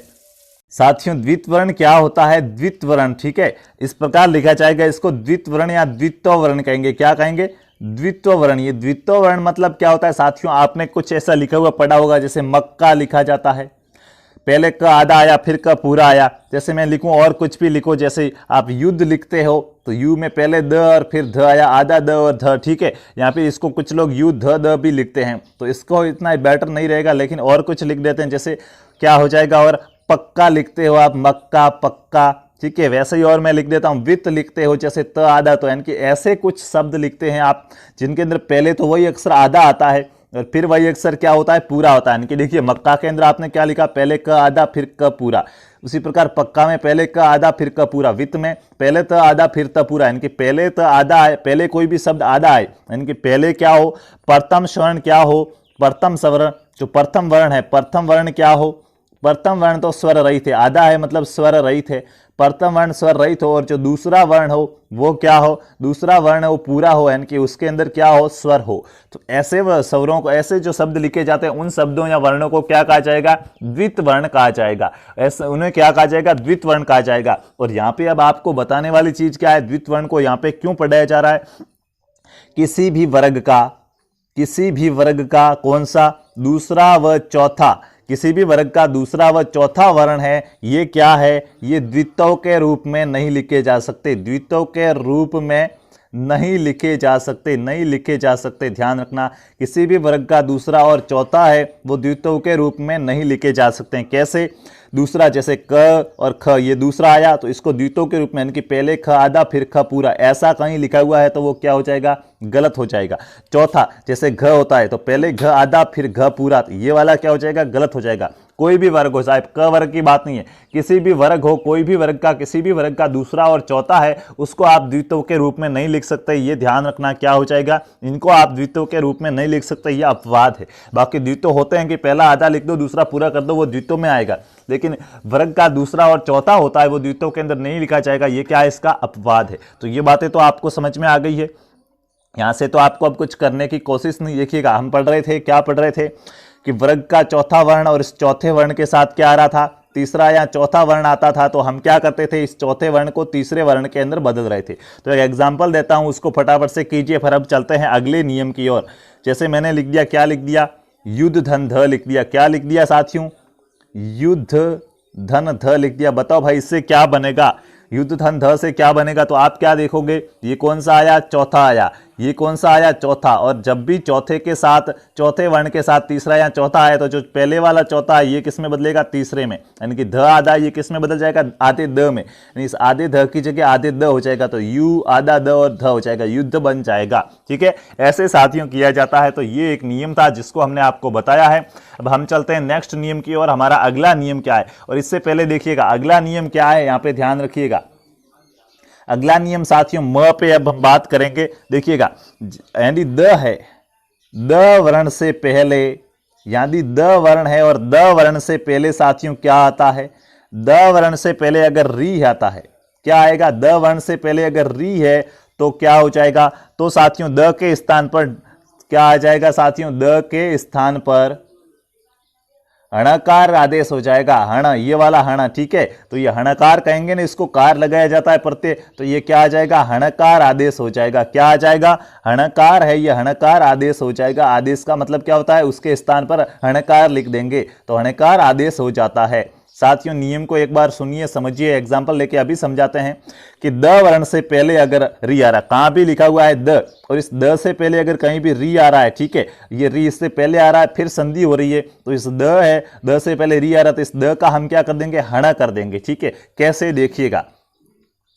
साथियों द्वित वर्ण क्या होता है, द्वित वर्ण, ठीक है, इस प्रकार लिखा जाएगा, इसको द्वित वर्ण या द्वित्व वर्ण कहेंगे। क्या कहेंगे, द्वित्व वर्ण। ये द्वित्व वर्ण मतलब क्या होता है साथियों, आपने कुछ ऐसा लिखा हुआ पढ़ा होगा, जैसे मक्का लिखा जाता है, पहले क आधा आया फिर क पूरा आया। जैसे मैं लिखूं और कुछ भी लिखो, जैसे आप युद्ध लिखते हो तो यू में पहले द और फिर ध आया, आधा द और ध, ठीक है। यहाँ पे इसको कुछ लोग यू ध द भी लिखते हैं, तो इसको इतना बेटर नहीं रहेगा, लेकिन और कुछ लिख देते हैं, जैसे क्या हो जाएगा, और पक्का लिखते हो आप, मक्का पक्का, ठीक है। वैसे ही और मैं लिख देता हूँ वित्त लिखते हो, जैसे त आधा, तो यानी कि ऐसे कुछ शब्द लिखते हैं आप जिनके अंदर पहले तो वही अक्षर आधा आता है और फिर वही अक्षर क्या होता है, पूरा होता है। यानी कि देखिए मक्का के अंदर आपने क्या लिखा, पहले क आधा फिर क पूरा। उसी प्रकार पक्का में पहले क आधा फिर क पूरा। वित्त में पहले त आधा फिर त पूरा, यानी कि पहले त आधा है, पहले कोई भी शब्द आधा है, यानी कि पहले क्या हो, प्रथम स्वर्ण क्या हो, प्रथम स्वर्ण, जो प्रथम वर्ण है, प्रथम वर्ण क्या हो, प्रथम वर्ण तो स्वर रहित है, आधा है मतलब स्वर रहित है, प्रथम वर्ण स्वर रहित हो, और जो दूसरा वर्ण हो वो क्या हो, दूसरा वर्ण वो पूरा हो, यानी कि उसके अंदर क्या हो, स्वर हो। तो ऐसे स्वरों को, ऐसे जो शब्द लिखे जाते हैं उन शब्दों या वर्णों को क्या कहा जाएगा, द्वित वर्ण कहा जाएगा। ऐसे उन्हें क्या कहा जाएगा, द्वित वर्ण कहा जाएगा। और यहाँ पे अब आपको बताने वाली चीज क्या है, द्वित वर्ण को यहाँ पे क्यों पढ़ाया जा रहा है, किसी भी वर्ग का, किसी भी वर्ग का कौन सा, दूसरा व चौथा, किसी भी वर्ग का दूसरा व चौथा वर्ण है, ये क्या है, ये द्वित्व के रूप में नहीं लिखे जा सकते, द्वित्व के रूप में नहीं लिखे जा सकते, नहीं लिखे जा सकते। ध्यान रखना, किसी भी वर्ग का दूसरा और चौथा है वो द्वित्व के रूप में नहीं लिखे जा सकते हैं। कैसे, दूसरा जैसे क और ख, ये दूसरा आया तो इसको द्वित्व के रूप में, यानी कि पहले ख आधा फिर ख पूरा, ऐसा कहीं लिखा हुआ है तो वो क्या हो जाएगा, गलत हो जाएगा। चौथा जैसे घ होता है तो पहले घ आधा फिर घ पूरा, तो ये वाला क्या हो जाएगा, गलत हो जाएगा। कोई भी वर्ग हो, साहब क वर्ग की बात नहीं है, किसी भी वर्ग हो, कोई भी वर्ग का, किसी भी वर्ग का दूसरा और चौथा है, उसको आप द्वित्व के रूप में नहीं लिख सकते। ये ध्यान रखना, क्या हो जाएगा, इनको आप द्वित्व के रूप में नहीं लिख सकते, ये अपवाद है। बाकी द्वित्व होते हैं कि पहला आधा लिख दो दूसरा पूरा कर दो, वो द्वित्व में आएगा, लेकिन वर्ग का दूसरा और चौथा होता है वो द्वित्व के अंदर नहीं लिखा जाएगा, ये क्या है, इसका अपवाद है। तो ये बातें तो आपको समझ में आ गई है। यहां से तो आपको अब कुछ करने की कोशिश नहीं। देखिएगा हम पढ़ रहे थे, क्या पढ़ रहे थे कि वर्ग का चौथा वर्ण और इस चौथे वर्ण के साथ क्या आ रहा था, तीसरा या चौथा वर्ण आता था, तो हम क्या करते थे, इस चौथे वर्ण को तीसरे वर्ण के अंदर बदल रहे थे। तो एक एग्जांपल देता हूं, उसको फटाफट से कीजिए, फिर अब चलते हैं अगले नियम की ओर। जैसे मैंने लिख दिया, क्या लिख दिया, युद्ध धन ध लिख दिया। क्या लिख दिया साथियों, युद्ध धन ध लिख दिया। बताओ भाई इससे क्या बनेगा, युद्ध धन ध से क्या बनेगा, तो आप क्या देखोगे, ये कौन सा आया, चौथा आया, ये कौन सा आया, चौथा। और जब भी चौथे के साथ, चौथे वर्ण के साथ तीसरा या चौथा आया तो जो पहले वाला चौथा है ये किस में बदलेगा, तीसरे में, यानी कि ध आधा ये किस में बदल जाएगा, आधे द में, यानी इस आधे ध की जगह आधे द हो जाएगा, तो यू आधा द और ध हो जाएगा, युद्ध बन जाएगा। ठीक है, ऐसे साथियों किया जाता है। तो ये एक नियम था जिसको हमने आपको बताया है। अब हम चलते हैं नेक्स्ट नियम की ओर। हमारा अगला नियम क्या है, और इससे पहले देखिएगा अगला नियम क्या है, यहाँ पे ध्यान रखिएगा। अगला नियम साथियों म पे अब हम बात करेंगे। देखिएगा यदि द है, द वर्ण से पहले, यदि द वर्ण है और द वर्ण से पहले साथियों क्या आता है, द वर्ण से पहले अगर री आता है, क्या आएगा, द वर्ण से पहले अगर री है तो क्या हो जाएगा, तो साथियों द के स्थान पर क्या आ जाएगा, साथियों द के स्थान पर हणकार आदेश हो जाएगा। हण, ये वाला हण, ठीक है, तो ये हणकार कहेंगे ना, इसको कार लगाया जाता है प्रत्यय, तो ये क्या आ जाएगा, हणकार आदेश हो जाएगा। क्या आ जाएगा, हणकार है, ये हणकार आदेश हो जाएगा। आदेश का मतलब क्या होता है, उसके स्थान पर हणकार लिख देंगे तो हणकार आदेश हो जाता है। साथियों नियम को एक बार सुनिए, समझिए, एग्जाम्पल लेके अभी समझाते हैं कि द वर्ण से पहले अगर री आ रहा है, कहां भी लिखा हुआ है द, और इस द से पहले अगर कहीं भी री आ रहा है, ठीक है, ये री इससे पहले आ रहा है, फिर संधि हो रही है, तो इस द है, द से पहले री आ रहा है, तो इस द का हम क्या कर देंगे, हण कर देंगे। ठीक है, कैसे, देखिएगा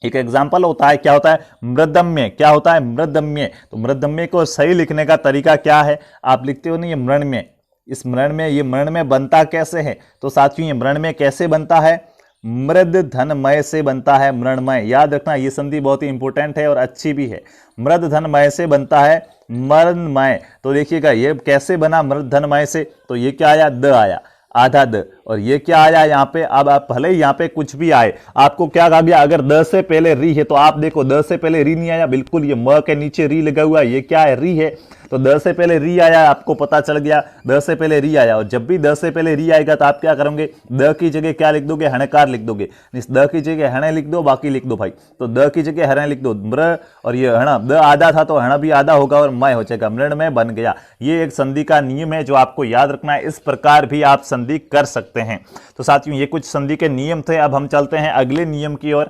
एक एग्जाम्पल होता है, क्या होता है, मृदम्य, क्या होता है, मृदम्य। तो मृदम्य को सही लिखने का तरीका क्या है, आप लिखते हो नहीं, ये मृण्मय, इस मृण में, ये मृण में बनता कैसे है, तो साथियों ये मृण में कैसे बनता है, मृद धनमय से बनता है, मृणमय। याद रखना ये संधि बहुत ही इंपॉर्टेंट है और अच्छी भी है। मृद धनमय से बनता है मृणमय। तो देखिएगा ये कैसे बना मृद धनमय से, तो ये क्या आया, द आया, आधा द, और ये क्या आया यहाँ पे, अब आप भले ही यहाँ पे कुछ भी आए, आपको क्या कहा गया, अगर द से पहले री है तो आप देखो द से पहले री नहीं आया, बिल्कुल ये म के नीचे री लगा हुआ है, ये क्या है, री है, तो द से पहले री आया, आपको पता चल गया द से पहले री आया। और जब भी द से पहले री आएगा तो आप क्या करोगे, द की जगह क्या लिख दोगे, हणकार लिख दोगे। इस द की जगह हण लिख दो, बाकी लिख दो भाई, तो द की जगह हण लिख दो, मृ, और ये हण, द आधा था तो हण भी आधा होगा और मय हो जाएगा, मृणमय बन गया। ये एक संधि का नियम है जो आपको याद रखना है, इस प्रकार भी आप संधि कर सकते हैं। तो साथियों ये कुछ संधि के नियम थे। अब हम चलते हैं अगले नियम की ओर।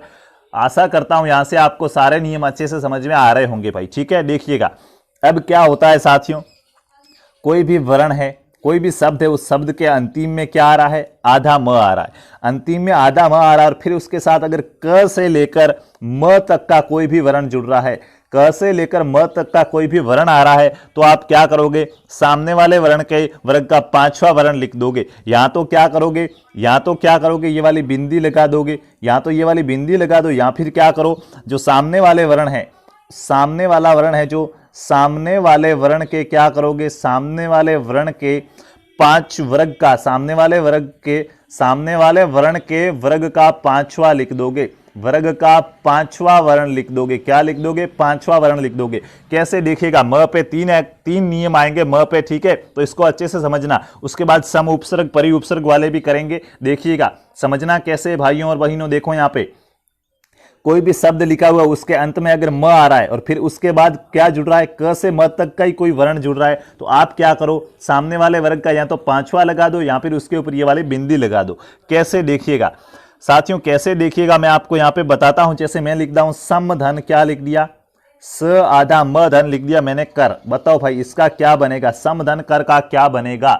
आशा करता हूं यहां से आपको सारे नियम अच्छे से समझ में आ रहे होंगे भाई। ठीक है, देखिएगा अब क्या होता है साथियों, कोई भी वर्ण है, कोई भी शब्द है, उस शब्द के अंतिम में क्या आ रहा है, आधा म आ रहा है, अंतिम में आधा म आ रहा है, और फिर उसके साथ अगर क से लेकर म तक का कोई भी वर्ण जुड़ रहा है, क से लेकर म तक का कोई भी वर्ण आ रहा है, तो आप क्या करोगे, सामने वाले वर्ण के वर्ग का पांचवा वर्ण लिख दोगे। या तो क्या करोगे, ये वाली बिंदी लगा दोगे, या तो ये वाली बिंदी लगा दो, या फिर क्या करो, जो सामने वाले वर्ण है, सामने वाला वर्ण है, जो सामने वाले वर्ण के क्या करोगे, सामने वाले वर्ण के पांच वर्ग का, सामने वाले वर्ण के वर्ग का पांचवा लिख दोगे, वर्ग का पांचवा वर्ण लिख दोगे। क्या लिख दोगे, पांचवा वर्ण लिख दोगे। कैसे, देखिएगा म पे तीन नियम आएंगे म पे, ठीक है, तो इसको अच्छे से समझना। उसके बाद सम उपसर्ग परि उपसर्ग वाले भी करेंगे, देखिएगा समझना कैसे भाइयों और बहनों। देखो यहाँ पे कोई भी शब्द लिखा हुआ उसके अंत में अगर म आ रहा है और फिर उसके बाद क्या जुड़ रहा है, क से म तक का ही कोई वर्ण जुड़ रहा है, तो आप क्या करो, सामने वाले वर्ग का या तो पांचवा लगा दो या फिर उसके ऊपर ये वाली बिंदी लगा दो। कैसे, देखिएगा साथियों, कैसे देखिएगा, मैं आपको यहाँ पे बताता हूं। जैसे मैं लिख रहा हूं समधन, क्या लिख दिया, स आधा म धन लिख दिया मैंने कर। बताओ भाई इसका क्या बनेगा, समधन कर का क्या बनेगा,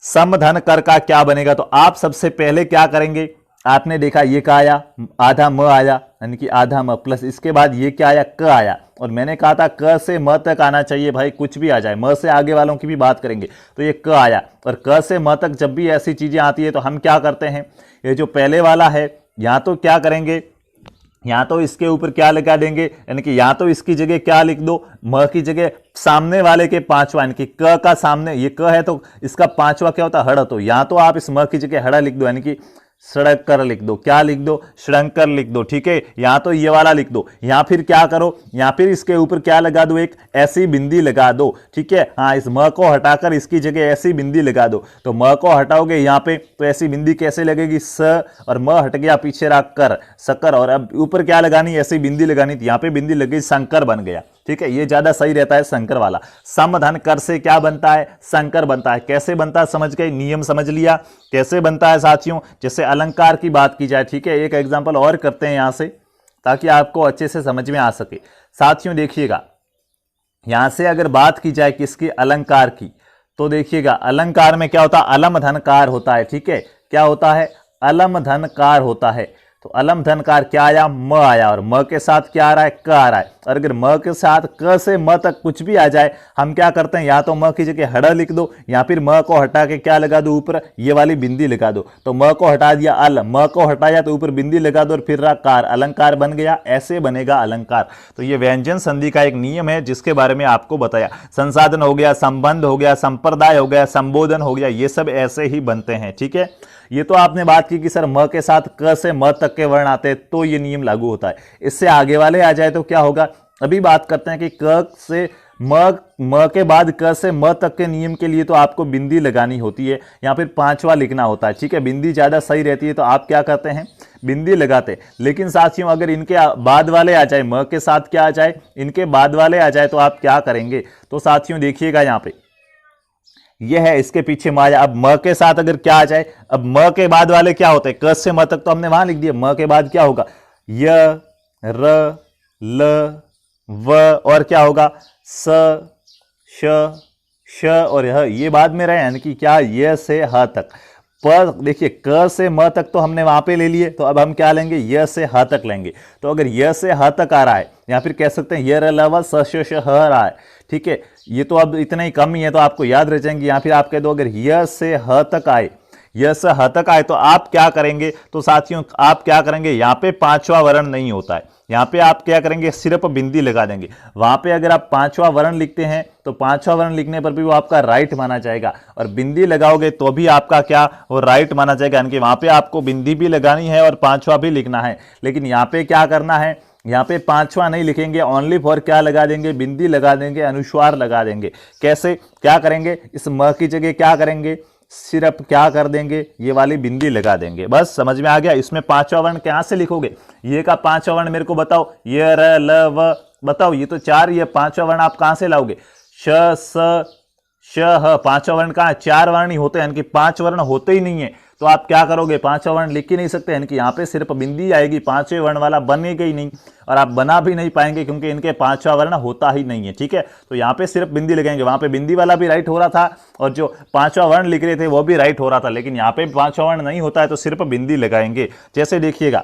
समधन कर का क्या बनेगा। तो आप सबसे पहले क्या करेंगे, आपने देखा ये क्या आया, आधा म आया, यानी कि आधा म प्लस इसके बाद ये क्या आया, क आया, और मैंने कहा था क से म तक आना चाहिए भाई, कुछ भी आ जाए, म से आगे वालों की भी बात करेंगे, तो ये क आया। और क से म तक जब भी ऐसी चीजें आती है तो हम क्या करते हैं, ये जो पहले वाला है, या तो क्या करेंगे, या तो इसके ऊपर क्या लगा देंगे, यानी कि या तो इसकी जगह क्या लिख दो, म की जगह सामने वाले के पांचवा, यानी कि क का सामने ये क है तो इसका पांचवा क्या होता है, हड़, तो या तो आप इस म की जगह हड़ा लिख दो, यानी कि सड़कर लिख दो। क्या लिख दो, श्रंकर लिख दो, ठीक है, या तो ये वाला लिख दो, या फिर क्या करो, या फिर इसके ऊपर क्या लगा दो, एक ऐसी बिंदी लगा दो, ठीक है। हाँ, इस म को हटाकर इसकी जगह ऐसी बिंदी लगा दो, तो म को हटाओगे यहाँ पे तो ऐसी बिंदी कैसे लगेगी, स, और म हट गया पीछे रख कर, सकर, और अब ऊपर क्या लगानी, ऐसी बिंदी लगानी, तो यहाँ पे बिंदी लग गई, शंकर बन गया, ठीक है। ये ज्यादा सही रहता है शंकर वाला। समधन कर से क्या बनता है, शंकर बनता है। कैसे बनता है, समझ गए, नियम समझ लिया कैसे बनता है साथियों। जैसे अलंकार की बात की जाए, ठीक है, एक एग्जांपल और करते हैं यहां से ताकि आपको अच्छे से समझ में आ सके। साथियों देखिएगा, यहां से अगर बात की जाए किसकी, अलंकार की, तो देखिएगा अलंकार में क्या होता है, अलम धनकार होता है। ठीक है, क्या होता है, अलम धनकार होता है। तो अलम धनकार क्या आया, म आया, और म के साथ क्या आ रहा है, क आ रहा है। और अगर म के साथ क से म तक कुछ भी आ जाए, हम क्या करते हैं, या तो म की जगह हड़ लिख दो, या फिर म को हटा के क्या लगा दो, ऊपर ये वाली बिंदी लगा दो। तो म को हटा दिया अल, म को हटाया तो ऊपर बिंदी लगा दो और फिर रहा कार, अलंकार बन गया। ऐसे बनेगा अलंकार। तो ये व्यंजन संधि का एक नियम है जिसके बारे में आपको बताया। संसाधन हो गया, संबंध हो गया, संप्रदाय हो गया, संबोधन हो गया, ये सब ऐसे ही बनते हैं। ठीक है, ये तो आपने बात की कि सर म के साथ क से म तक के वर्ण आते हैं तो ये नियम लागू होता है। इससे आगे वाले आ जाए तो क्या होगा, अभी बात करते हैं कि क से म के बाद क से म तक के नियम के लिए तो आपको बिंदी लगानी होती है, या फिर पांचवा लिखना होता है। ठीक है, बिंदी ज्यादा सही रहती है तो आप क्या करते हैं, बिंदी लगाते। लेकिन साथियों अगर इनके बाद वाले आ जाए, म के साथ क्या आ जाए, इनके बाद वाले आ जाए, तो आप क्या करेंगे। तो साथियों देखिएगा यहाँ पे यह है, इसके पीछे माया। अब म के साथ अगर क्या आ जाए, अब म के बाद वाले क्या होते हैं, क से म तक तो हमने वहां लिख दिया, म के बाद क्या होगा, य, र, ल, व, और क्या होगा, स, श, श और ह, ये बाद में रहे, यानी कि क्या, य से ह तक। पर देखिए क से म तक तो हमने वहां पे ले लिए, तो अब हम क्या लेंगे, य से ह तक लेंगे। तो अगर य से ह तक आ रहा है, या फिर कह सकते हैं य, र, ल, व, स, श, श, ह रहा है। ठीक है, ये तो अब इतना ही कम ही है तो आपको याद रह जाएंगे। या फिर आप कह दो अगर य से ह तक आए, य से ह तक आए तो आप क्या करेंगे। तो साथियों आप क्या करेंगे, यहाँ पे पांचवा वर्ण नहीं होता है, यहाँ पे आप क्या करेंगे, सिर्फ बिंदी लगा देंगे। वहां पे अगर आप पांचवा वर्ण लिखते हैं तो पांचवा वर्ण लिखने पर भी वो आपका राइट माना जाएगा, और बिंदी लगाओगे तो भी आपका क्या, वो राइट माना जाएगा। यानी कि वहां पे आपको बिंदी भी लगानी है और पांचवा भी लिखना है। लेकिन यहाँ पे क्या करना है, यहाँ पे पांचवा नहीं लिखेंगे, ओनली फॉर क्या लगा देंगे, बिंदी लगा देंगे, अनुस्वार लगा देंगे। कैसे, क्या करेंगे, इस म की जगह क्या करेंगे, सिर्फ क्या कर देंगे, ये वाली बिंदी लगा देंगे। बस समझ में आ गया। इसमें पांचवा वर्ण कहां से लिखोगे, ये का पांचवा वर्ण मेरे को बताओ, ये, र, ल, व, बताओ, ये तो चार, ये पांचवा वर्ण आप कहां से लाओगे, श, स, श, ह, पांचवा वर्ण कहां, चार वर्ण ही होते हैं, यानी कि पांच वर्ण होते ही नहीं है। तो आप क्या करोगे, पांचवा वर्ण लिख ही नहीं सकते, यानी कि यहाँ पे सिर्फ बिंदी आएगी, पांचवें वर्ण वाला बनेगा ही नहीं, और आप बना भी नहीं पाएंगे क्योंकि इनके पांचवा वर्ण होता ही नहीं है। ठीक है, तो यहाँ पे सिर्फ बिंदी लगाएंगे, वहां पे बिंदी वाला भी राइट हो रहा था और जो पांचवा वर्ण लिख रहे थे वो भी राइट हो रहा था, लेकिन यहाँ पे पांचवा वर्ण नहीं होता है तो सिर्फ बिंदी लगाएंगे। जैसे देखिएगा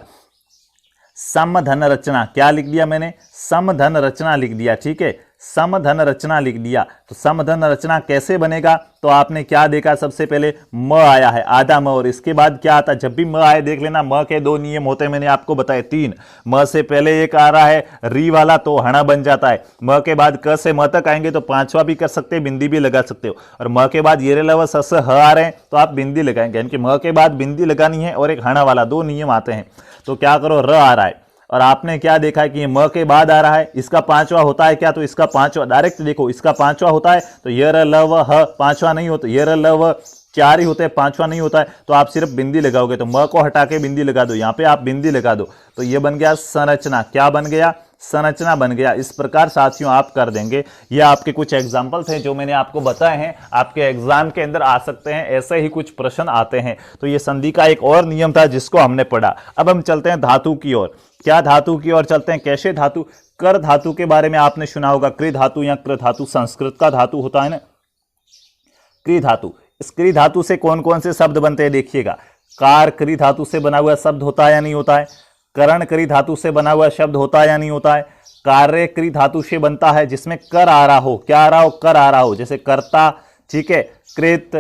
समधन रचना, क्या लिख दिया मैंने, समधन रचना लिख दिया। ठीक है, समधन रचना लिख दिया। तो समधन रचना कैसे बनेगा, तो आपने क्या देखा, सबसे पहले म आया है, आधा म, और इसके बाद क्या आता है, जब भी म आए देख लेना, म के दो नियम होते हैं, मैंने आपको बताए तीन। म से पहले एक आ रहा है री वाला, तो हणा बन जाता है। म के बाद क से म तक आएंगे तो पांचवा भी कर सकते हैं, बिंदी भी लगा सकते हो। और म के बाद ये लव स ह आ रहे हैं तो आप बिंदी लगाएंगे, यानी कि म के बाद बिंदी लगानी है और एक हणा वाला, दो नियम आते हैं। तो क्या करो, र आ रहा है और आपने क्या देखा है कि ये म के बाद आ रहा है, इसका पांचवा होता है क्या, तो इसका पांचवा डायरेक्ट देखो, इसका पांचवा होता है तो ये र ल व ह, पांचवा नहीं होता, ये र ल व चार ही होते हैं, पांचवा नहीं होता है, तो आप सिर्फ बिंदी लगाओगे। तो म को हटा के बिंदी लगा दो, यहाँ पे आप बिंदी लगा दो, तो ये बन गया संरचना। क्या बन गया, संरचना बन गया। इस प्रकार साथियों आप कर देंगे। ये आपके कुछ एग्जाम्पल थे जो मैंने आपको बताए हैं, आपके एग्जाम के अंदर आ सकते हैं, ऐसे ही कुछ प्रश्न आते हैं। तो ये संधि का एक और नियम था जिसको हमने पढ़ा। अब हम चलते हैं धातु की ओर। क्या धातु की ओर चलते हैं, कैसे धातु, कर धातु के बारे में आपने सुना होगा, कृ धातु या कृ धातु, संस्कृत का धातु होता है ना, कृ धातु। इस कृ धातु से कौन कौन से शब्द बनते हैं देखिएगा, कार कृ धातु से बना हुआ शब्द होता है या नहीं होता है, करण कृ धातु से बना हुआ शब्द होता है या नहीं होता है, कार्य कृ धातु से बनता है जिसमें कर आ रहा हो, क्या आ रहा हो, कर आ रहा हो, जैसे कर्ता, ठीक है, कृत,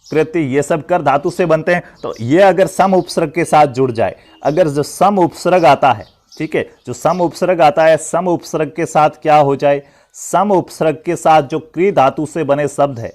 कृति, ये सब कर धातु से बनते हैं। तो ये अगर सम उपसर्ग के साथ जुड़ जाए, अगर जो सम उपसर्ग आता है, ठीक है, जो सम उपसर्ग आता है, सम उपसर्ग के साथ क्या हो जाए, सम उपसर्ग के साथ जो कृ धातु से बने शब्द है,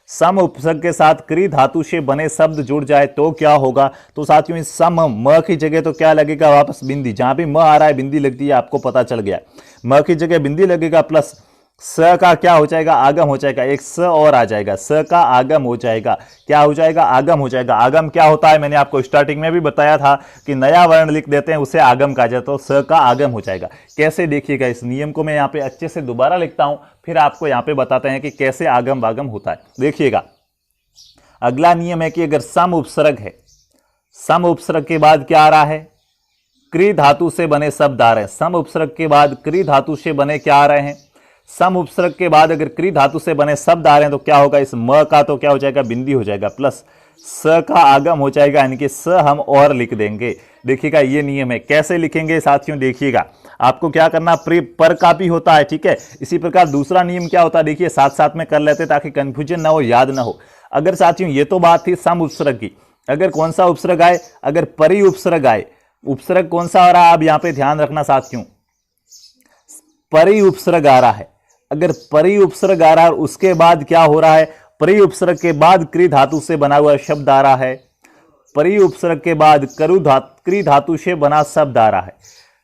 सम उपसर्ग के साथ कृ धातु से बने शब्द जुड़ जाए तो क्या होगा। तो साथियों इस सम म की जगह तो क्या लगेगा, वापस बिंदी, जहां भी म आ रहा है बिंदी लगती है, आपको पता चल गया। म की जगह बिंदी लगेगा, प्लस स का क्या हो जाएगा, आगम हो जाएगा, एक स और आ जाएगा, स का आगम हो जाएगा, क्या हो जाएगा, आगम हो जाएगा। आगम क्या होता है, मैंने आपको स्टार्टिंग में भी बताया था कि नया वर्ण लिख देते हैं उसे आगम कहा जाता है, तो स का आगम हो जाएगा। कैसे देखिएगा, इस नियम को मैं यहाँ पे अच्छे से दोबारा लिखता हूं, फिर आपको यहाँ पे बताते हैं कि कैसे आगम वागम होता है। देखिएगा अगला नियम है कि अगर सम उपसर्ग है, सम उपसर्ग के बाद क्या आ रहा है, कृ धातु से बने शब्द आ रहे हैं, सम उपसर्ग के बाद कृ धातु से बने क्या आ रहे हैं, सम उपसर्ग के बाद अगर क्री धातु से बने शब्द आ रहे हैं तो क्या होगा, इस म का तो क्या हो जाएगा, बिंदी हो जाएगा, प्लस स का आगम हो जाएगा, यानी कि स हम और लिख देंगे। देखिएगा ये नियम है, कैसे लिखेंगे साथियों, देखिएगा आपको क्या करना, पर का भी होता है, ठीक है। इसी प्रकार दूसरा नियम क्या होता है, देखिए साथ साथ में कर लेते ताकि कंफ्यूजन ना हो, याद ना हो। अगर साथियों ये तो बात थी सम उपसर्ग की, अगर कौन सा उपसर्ग आए, अगर परि उपसर्ग आए, उपसर्ग कौन सा आ रहा है, अब यहां पे ध्यान रखना साथियों, परि उपसर्ग आ रहा है। अगर परि उपसर्ग आ रहा है उसके बाद क्या हो रहा है, परि उपसर्ग के बाद क्री धातु से बना हुआ शब्द आ रहा है, परि उपसर्ग के बाद क्री धातु से बना शब्द आ रहा है।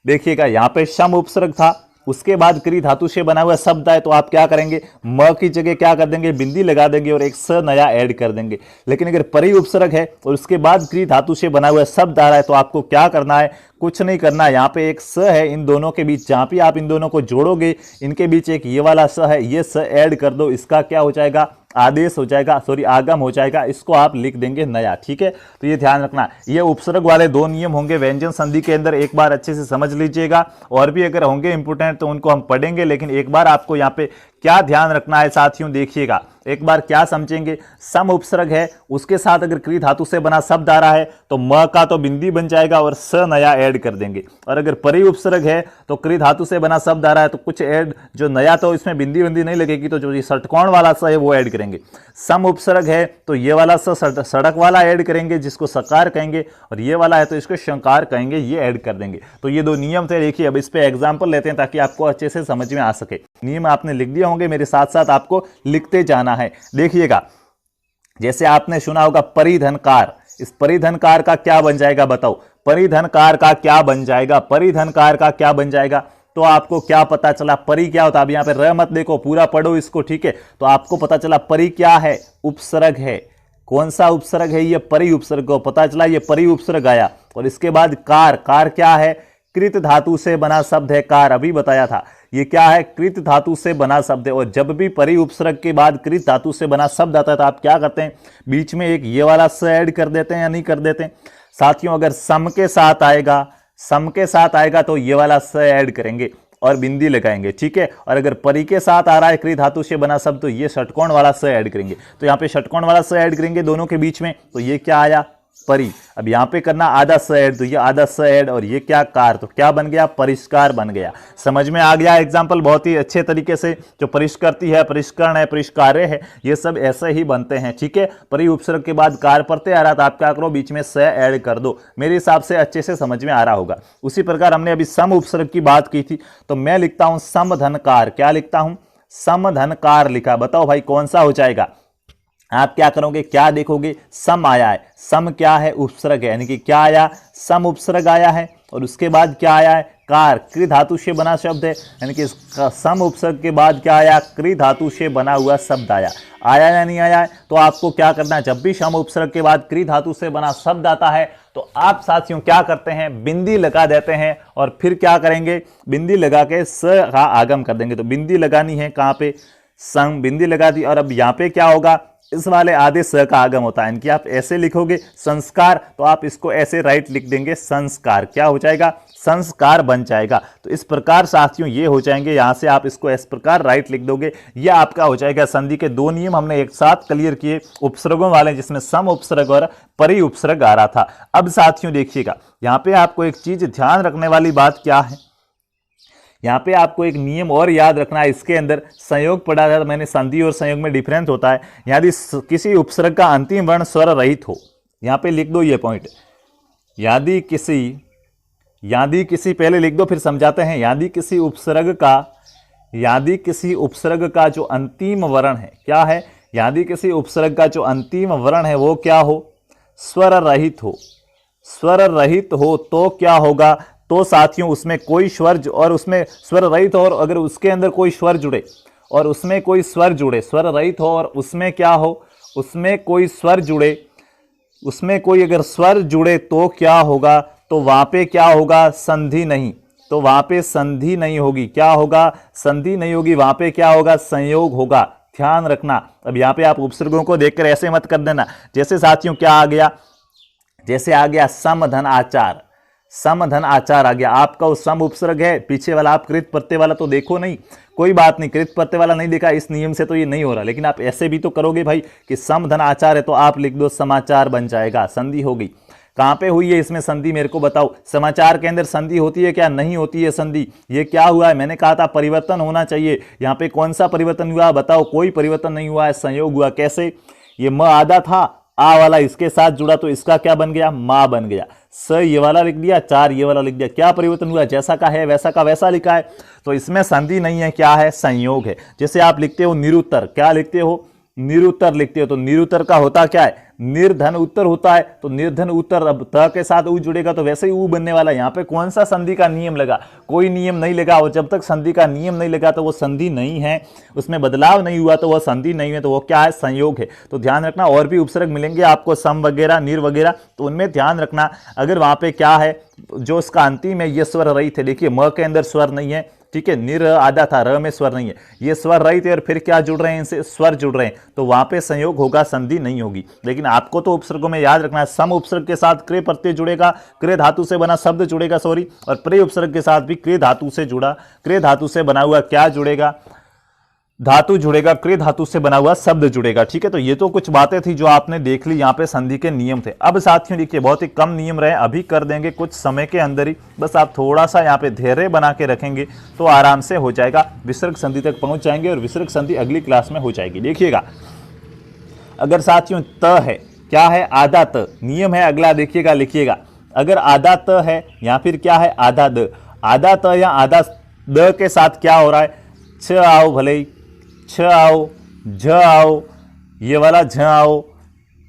देखिएगा यहां पे सम उपसर्ग था, उसके बाद क्री धातु से बना हुआ शब्द आए तो आप क्या करेंगे, म की जगह क्या कर देंगे, बिंदी लगा देंगे और एक स नया ऐड कर देंगे। लेकिन अगर परि उपसर्ग है और उसके बाद क्री धातु से बना हुआ शब्द आ रहा है तो आपको क्या करना है, कुछ नहीं करना, यहाँ पे एक स है इन दोनों के बीच, जहां पे आप इन दोनों को जोड़ोगे इनके बीच एक ये वाला स है, ये स ऐड कर दो, इसका क्या हो जाएगा, आदेश हो जाएगा, सॉरी आगम हो जाएगा, इसको आप लिख देंगे नया, ठीक है। तो ये ध्यान रखना, ये उपसर्ग वाले दो नियम होंगे व्यंजन संधि के अंदर, एक बार अच्छे से समझ लीजिएगा, और भी अगर होंगे इंपोर्टेंट तो उनको हम पढ़ेंगे, लेकिन एक बार आपको यहाँ पे क्या ध्यान रखना है साथियों, देखिएगा एक बार क्या समझेंगे, सम उपसर्ग है उसके साथ अगर क्री धातु से बना शब्द आ रहा है तो म का तो बिंदी बन जाएगा और स नया ऐड कर देंगे, और अगर परि उपसर्ग है तो क्री धातु से बना शब्द आ रहा है तो कुछ ऐड जो नया, तो इसमें बिंदी बंदी नहीं लगेगी, तो जो ये षटकोण वाला स है वो ऐड करेंगे। सम उपसर्ग है तो ये वाला स सड़क वाला ऐड करेंगे जिसको सकार कहेंगे, और ये वाला है तो इसको शंकार कहेंगे, ये ऐड कर देंगे। तो ये दो नियम थे। देखिए अब इस पे एग्जांपल लेते हैं ताकि आपको अच्छे से समझ में आ सके। नियम आपने लिख दिया होंगे, मेरे साथ साथ आपको लिखते जाना है। देखिएगा जैसे आपने सुना होगा परिधनकार, इस परिधनकार का क्या बन जाएगा बताओ, परिधनकार का क्या बन जाएगा, परिधनकार का क्या बन जाएगा, तो आपको क्या पता चला, परि क्या होता है, अब यहां पे र मत देखो, पूरा पढ़ो इसको, ठीक है। तो आपको पता चला परि क्या है, उपसर्ग है। कौन सा उपसर्ग है, ये परि उपसर्ग को पता चला, ये परि उपसर्ग आया। और इसके बाद कार, कार क्या है, कृत धातु से बना शब्द है, कार अभी बताया था, ये क्या है, कृत धातु से बना शब्द है। और जब भी परि उपसर्ग के बाद कृत धातु से बना शब्द आता है तो आप क्या करते हैं, बीच में एक ये वाला स ऐड कर देते हैं या नहीं कर देते साथियों। अगर सम के साथ आएगा, सम के साथ आएगा तो ये वाला स ऐड करेंगे और बिंदी लगाएंगे, ठीक है। और अगर परि के साथ आ रहा है क्री धातु से बना शब्द तो ये षटकोण वाला स ऐड करेंगे। तो यहाँ पे षटकोण वाला स ऐड करेंगे दोनों के बीच में, तो ये क्या आया, परि। अब यहाँ पे करना आधा स ऐड, तो ये आधा स ऐड, और ये क्या, कार, तो क्या बन गया, परिष्कार बन गया। समझ में आ गया एग्जाम्पल बहुत ही अच्छे तरीके से। जो परिष्कृति है, परिष्करण है, परिष्कार्य है, ये सब ऐसे ही बनते हैं, ठीक है। परि उपसर्ग के बाद कार प्रत्यय आ रहा था, आप क्या करो, बीच में स ऐड कर दो। मेरे हिसाब से अच्छे से समझ में आ रहा होगा। उसी प्रकार हमने अभी सम उपसर्ग की बात की थी, तो मैं लिखता हूं समधनकार। क्या लिखता हूं, समधनकार लिखा। बताओ भाई कौन सा हो जाएगा। आप क्या करोगे, क्या देखोगे, सम आया है, सम क्या है, उपसर्ग है, यानी कि क्या आया, सम उपसर्ग आया है। और उसके बाद क्या आया है, कार, क्री धातु से बना शब्द है, यानी कि सम उपसर्ग के बाद क्या आया, क्री धातु से बना हुआ शब्द आया। आया या नहीं आया है, तो आपको क्या करना है, जब भी सम उपसर्ग के बाद क्री धातु से बना शब्द आता है तो आप साथियों क्या करते हैं, बिंदी लगा देते हैं, और फिर क्या करेंगे, बिंदी लगा के स का आगम कर देंगे। तो बिंदी लगानी है कहाँ पे, सम, बिंदी लगा दी। और अब यहाँ पे क्या होगा, इस वाले आधे स का आगम होता है, इनकी आप ऐसे लिखोगे संस्कार, तो आप इसको ऐसे राइट लिख देंगे संस्कार। क्या हो जाएगा, संस्कार बन जाएगा। तो इस प्रकार साथियों ये हो जाएंगे, यहां से आप इसको इस प्रकार राइट लिख दोगे, ये आपका हो जाएगा। संधि के दो नियम हमने एक साथ क्लियर किए उपसर्गों वाले, जिसमें सम उपसर्ग और परि उपसर्ग आ रहा था। अब साथियों देखिएगा यहाँ पे आपको एक चीज ध्यान रखने वाली बात क्या है, यहाँ पे आपको एक नियम और याद रखना है। इसके अंदर संयोग पढ़ा था मैंने, संधि और संयोग में डिफरेंस होता है। यदि किसी उपसर्ग का अंतिम वर्ण स्वर रहित हो, यहाँ पे लिख दो ये पॉइंट, यदि किसी पहले लिख दो फिर समझाते हैं। यदि किसी उपसर्ग का जो अंतिम वर्ण है, क्या है, यदि किसी उपसर्ग का जो अंतिम वर्ण है वो क्या हो, स्वर रहित हो, स्वर रहित हो तो क्या होगा, तो साथियों उसमें कोई स्वर, और उसमें स्वर रहित हो और अगर उसके अंदर कोई स्वर जुड़े और उसमें कोई स्वर जुड़े, स्वर रहित हो और उसमें क्या हो, उसमें कोई स्वर जुड़े, उसमें कोई अगर स्वर जुड़े तो क्या होगा, तो वहां पे क्या होगा, संधि नहीं, तो वहां पे संधि नहीं होगी। क्या होगा, संधि नहीं होगी, वहां पे क्या होगा, संयोग होगा। ध्यान रखना। अब यहाँ पे आप उपसर्गों को देखकर ऐसे मत कर देना। जैसे साथियों क्या आ गया, जैसे आ गया समधन आचार, समधन आचार आ गया। आपका वो सम उपसर्ग है, पीछे वाला आप कृत प्रत्यय वाला तो देखो नहीं, कोई बात नहीं, कृत प्रत्यय वाला नहीं देखा, इस नियम से तो ये नहीं हो रहा, लेकिन आप ऐसे भी तो करोगे भाई कि सम धन आचार है तो आप लिख दो समाचार बन जाएगा, संधि हो गई। कहां पे हुई है इसमें संधि मेरे को बताओ, समाचार के अंदर संधि होती है क्या, नहीं होती है संधि। ये क्या हुआ है, मैंने कहा था परिवर्तन होना चाहिए, यहाँ पे कौन सा परिवर्तन हुआ बताओ, कोई परिवर्तन नहीं हुआ है, संयोग हुआ। कैसे, ये म आधा था, आ वाला इसके साथ जुड़ा तो इसका क्या बन गया, मां बन गया। स ये वाला लिख दिया, चार ये वाला लिख दिया, क्या परिवर्तन हुआ, जैसा का है वैसा का वैसा लिखा है, तो इसमें संधि नहीं है, क्या है, संयोग है। जैसे आप लिखते हो निरुत्तर, क्या लिखते हो, निरुत्तर लिखते हो, तो निरुत्तर का होता क्या है, निर्धन उत्तर होता है, तो निर्धन उत्तर, अब त के साथ ऊ जुड़ेगा तो वैसे ही ऊ बनने वाला। यहाँ पे कौन सा संधि का नियम लगा, कोई नियम नहीं लगा, और जब तक संधि का नियम नहीं लगा तो वो संधि नहीं है, उसमें बदलाव नहीं हुआ तो वह संधि नहीं है, तो वो क्या है, संयोग है। तो ध्यान रखना, और भी उपसर्ग मिलेंगे आपको सम वगैरह निर वगैरह, तो उनमें ध्यान रखना। अगर वहां पे क्या है, जो इसका अंतिम है ये स्वर रहित है, देखिए म के अंदर स्वर नहीं है, ठीक है, निर आधा था, र में स्वर नहीं है, ये स्वर रहित है और फिर क्या जुड़ रहे हैं, इनसे स्वर जुड़ रहे हैं, तो वहां पे संयोग होगा, संधि नहीं होगी। लेकिन आपको तो उपसर्गों में याद रखना है, सम उपसर्ग के साथ क्रिय प्रत्यय जुड़ेगा, क्रिय धातु से बना शब्द जुड़ेगा, सॉरी, और प्रे उपसर्ग के साथ भी क्रिय धातु से जुड़ा, क्रिय धातु से बना हुआ क्या जुड़ेगा, धातु जुड़ेगा, क्रिय धातु से बना हुआ शब्द जुड़ेगा। ठीक है, तो ये तो कुछ बातें थी जो आपने देख ली, यहाँ पे संधि के नियम थे। अब साथियों देखिए, बहुत ही कम नियम रहे, अभी कर देंगे कुछ समय के अंदर ही, बस आप थोड़ा सा यहाँ पे धैर्य बना के रखेंगे तो आराम से हो जाएगा, विसर्ग संधि तक पहुंच जाएंगे और विसर्ग संधि अगली क्लास में हो जाएगी। देखिएगा, अगर साथियों त है, क्या है, आधा त, नियम है अगला, देखिएगा, लिखिएगा, अगर आधा त है या फिर क्या है, आधा द, आधा त या आधा द के साथ क्या हो रहा है, छ आओ, भले ही छ आओ, झ आओ, ये वाला झ आओ,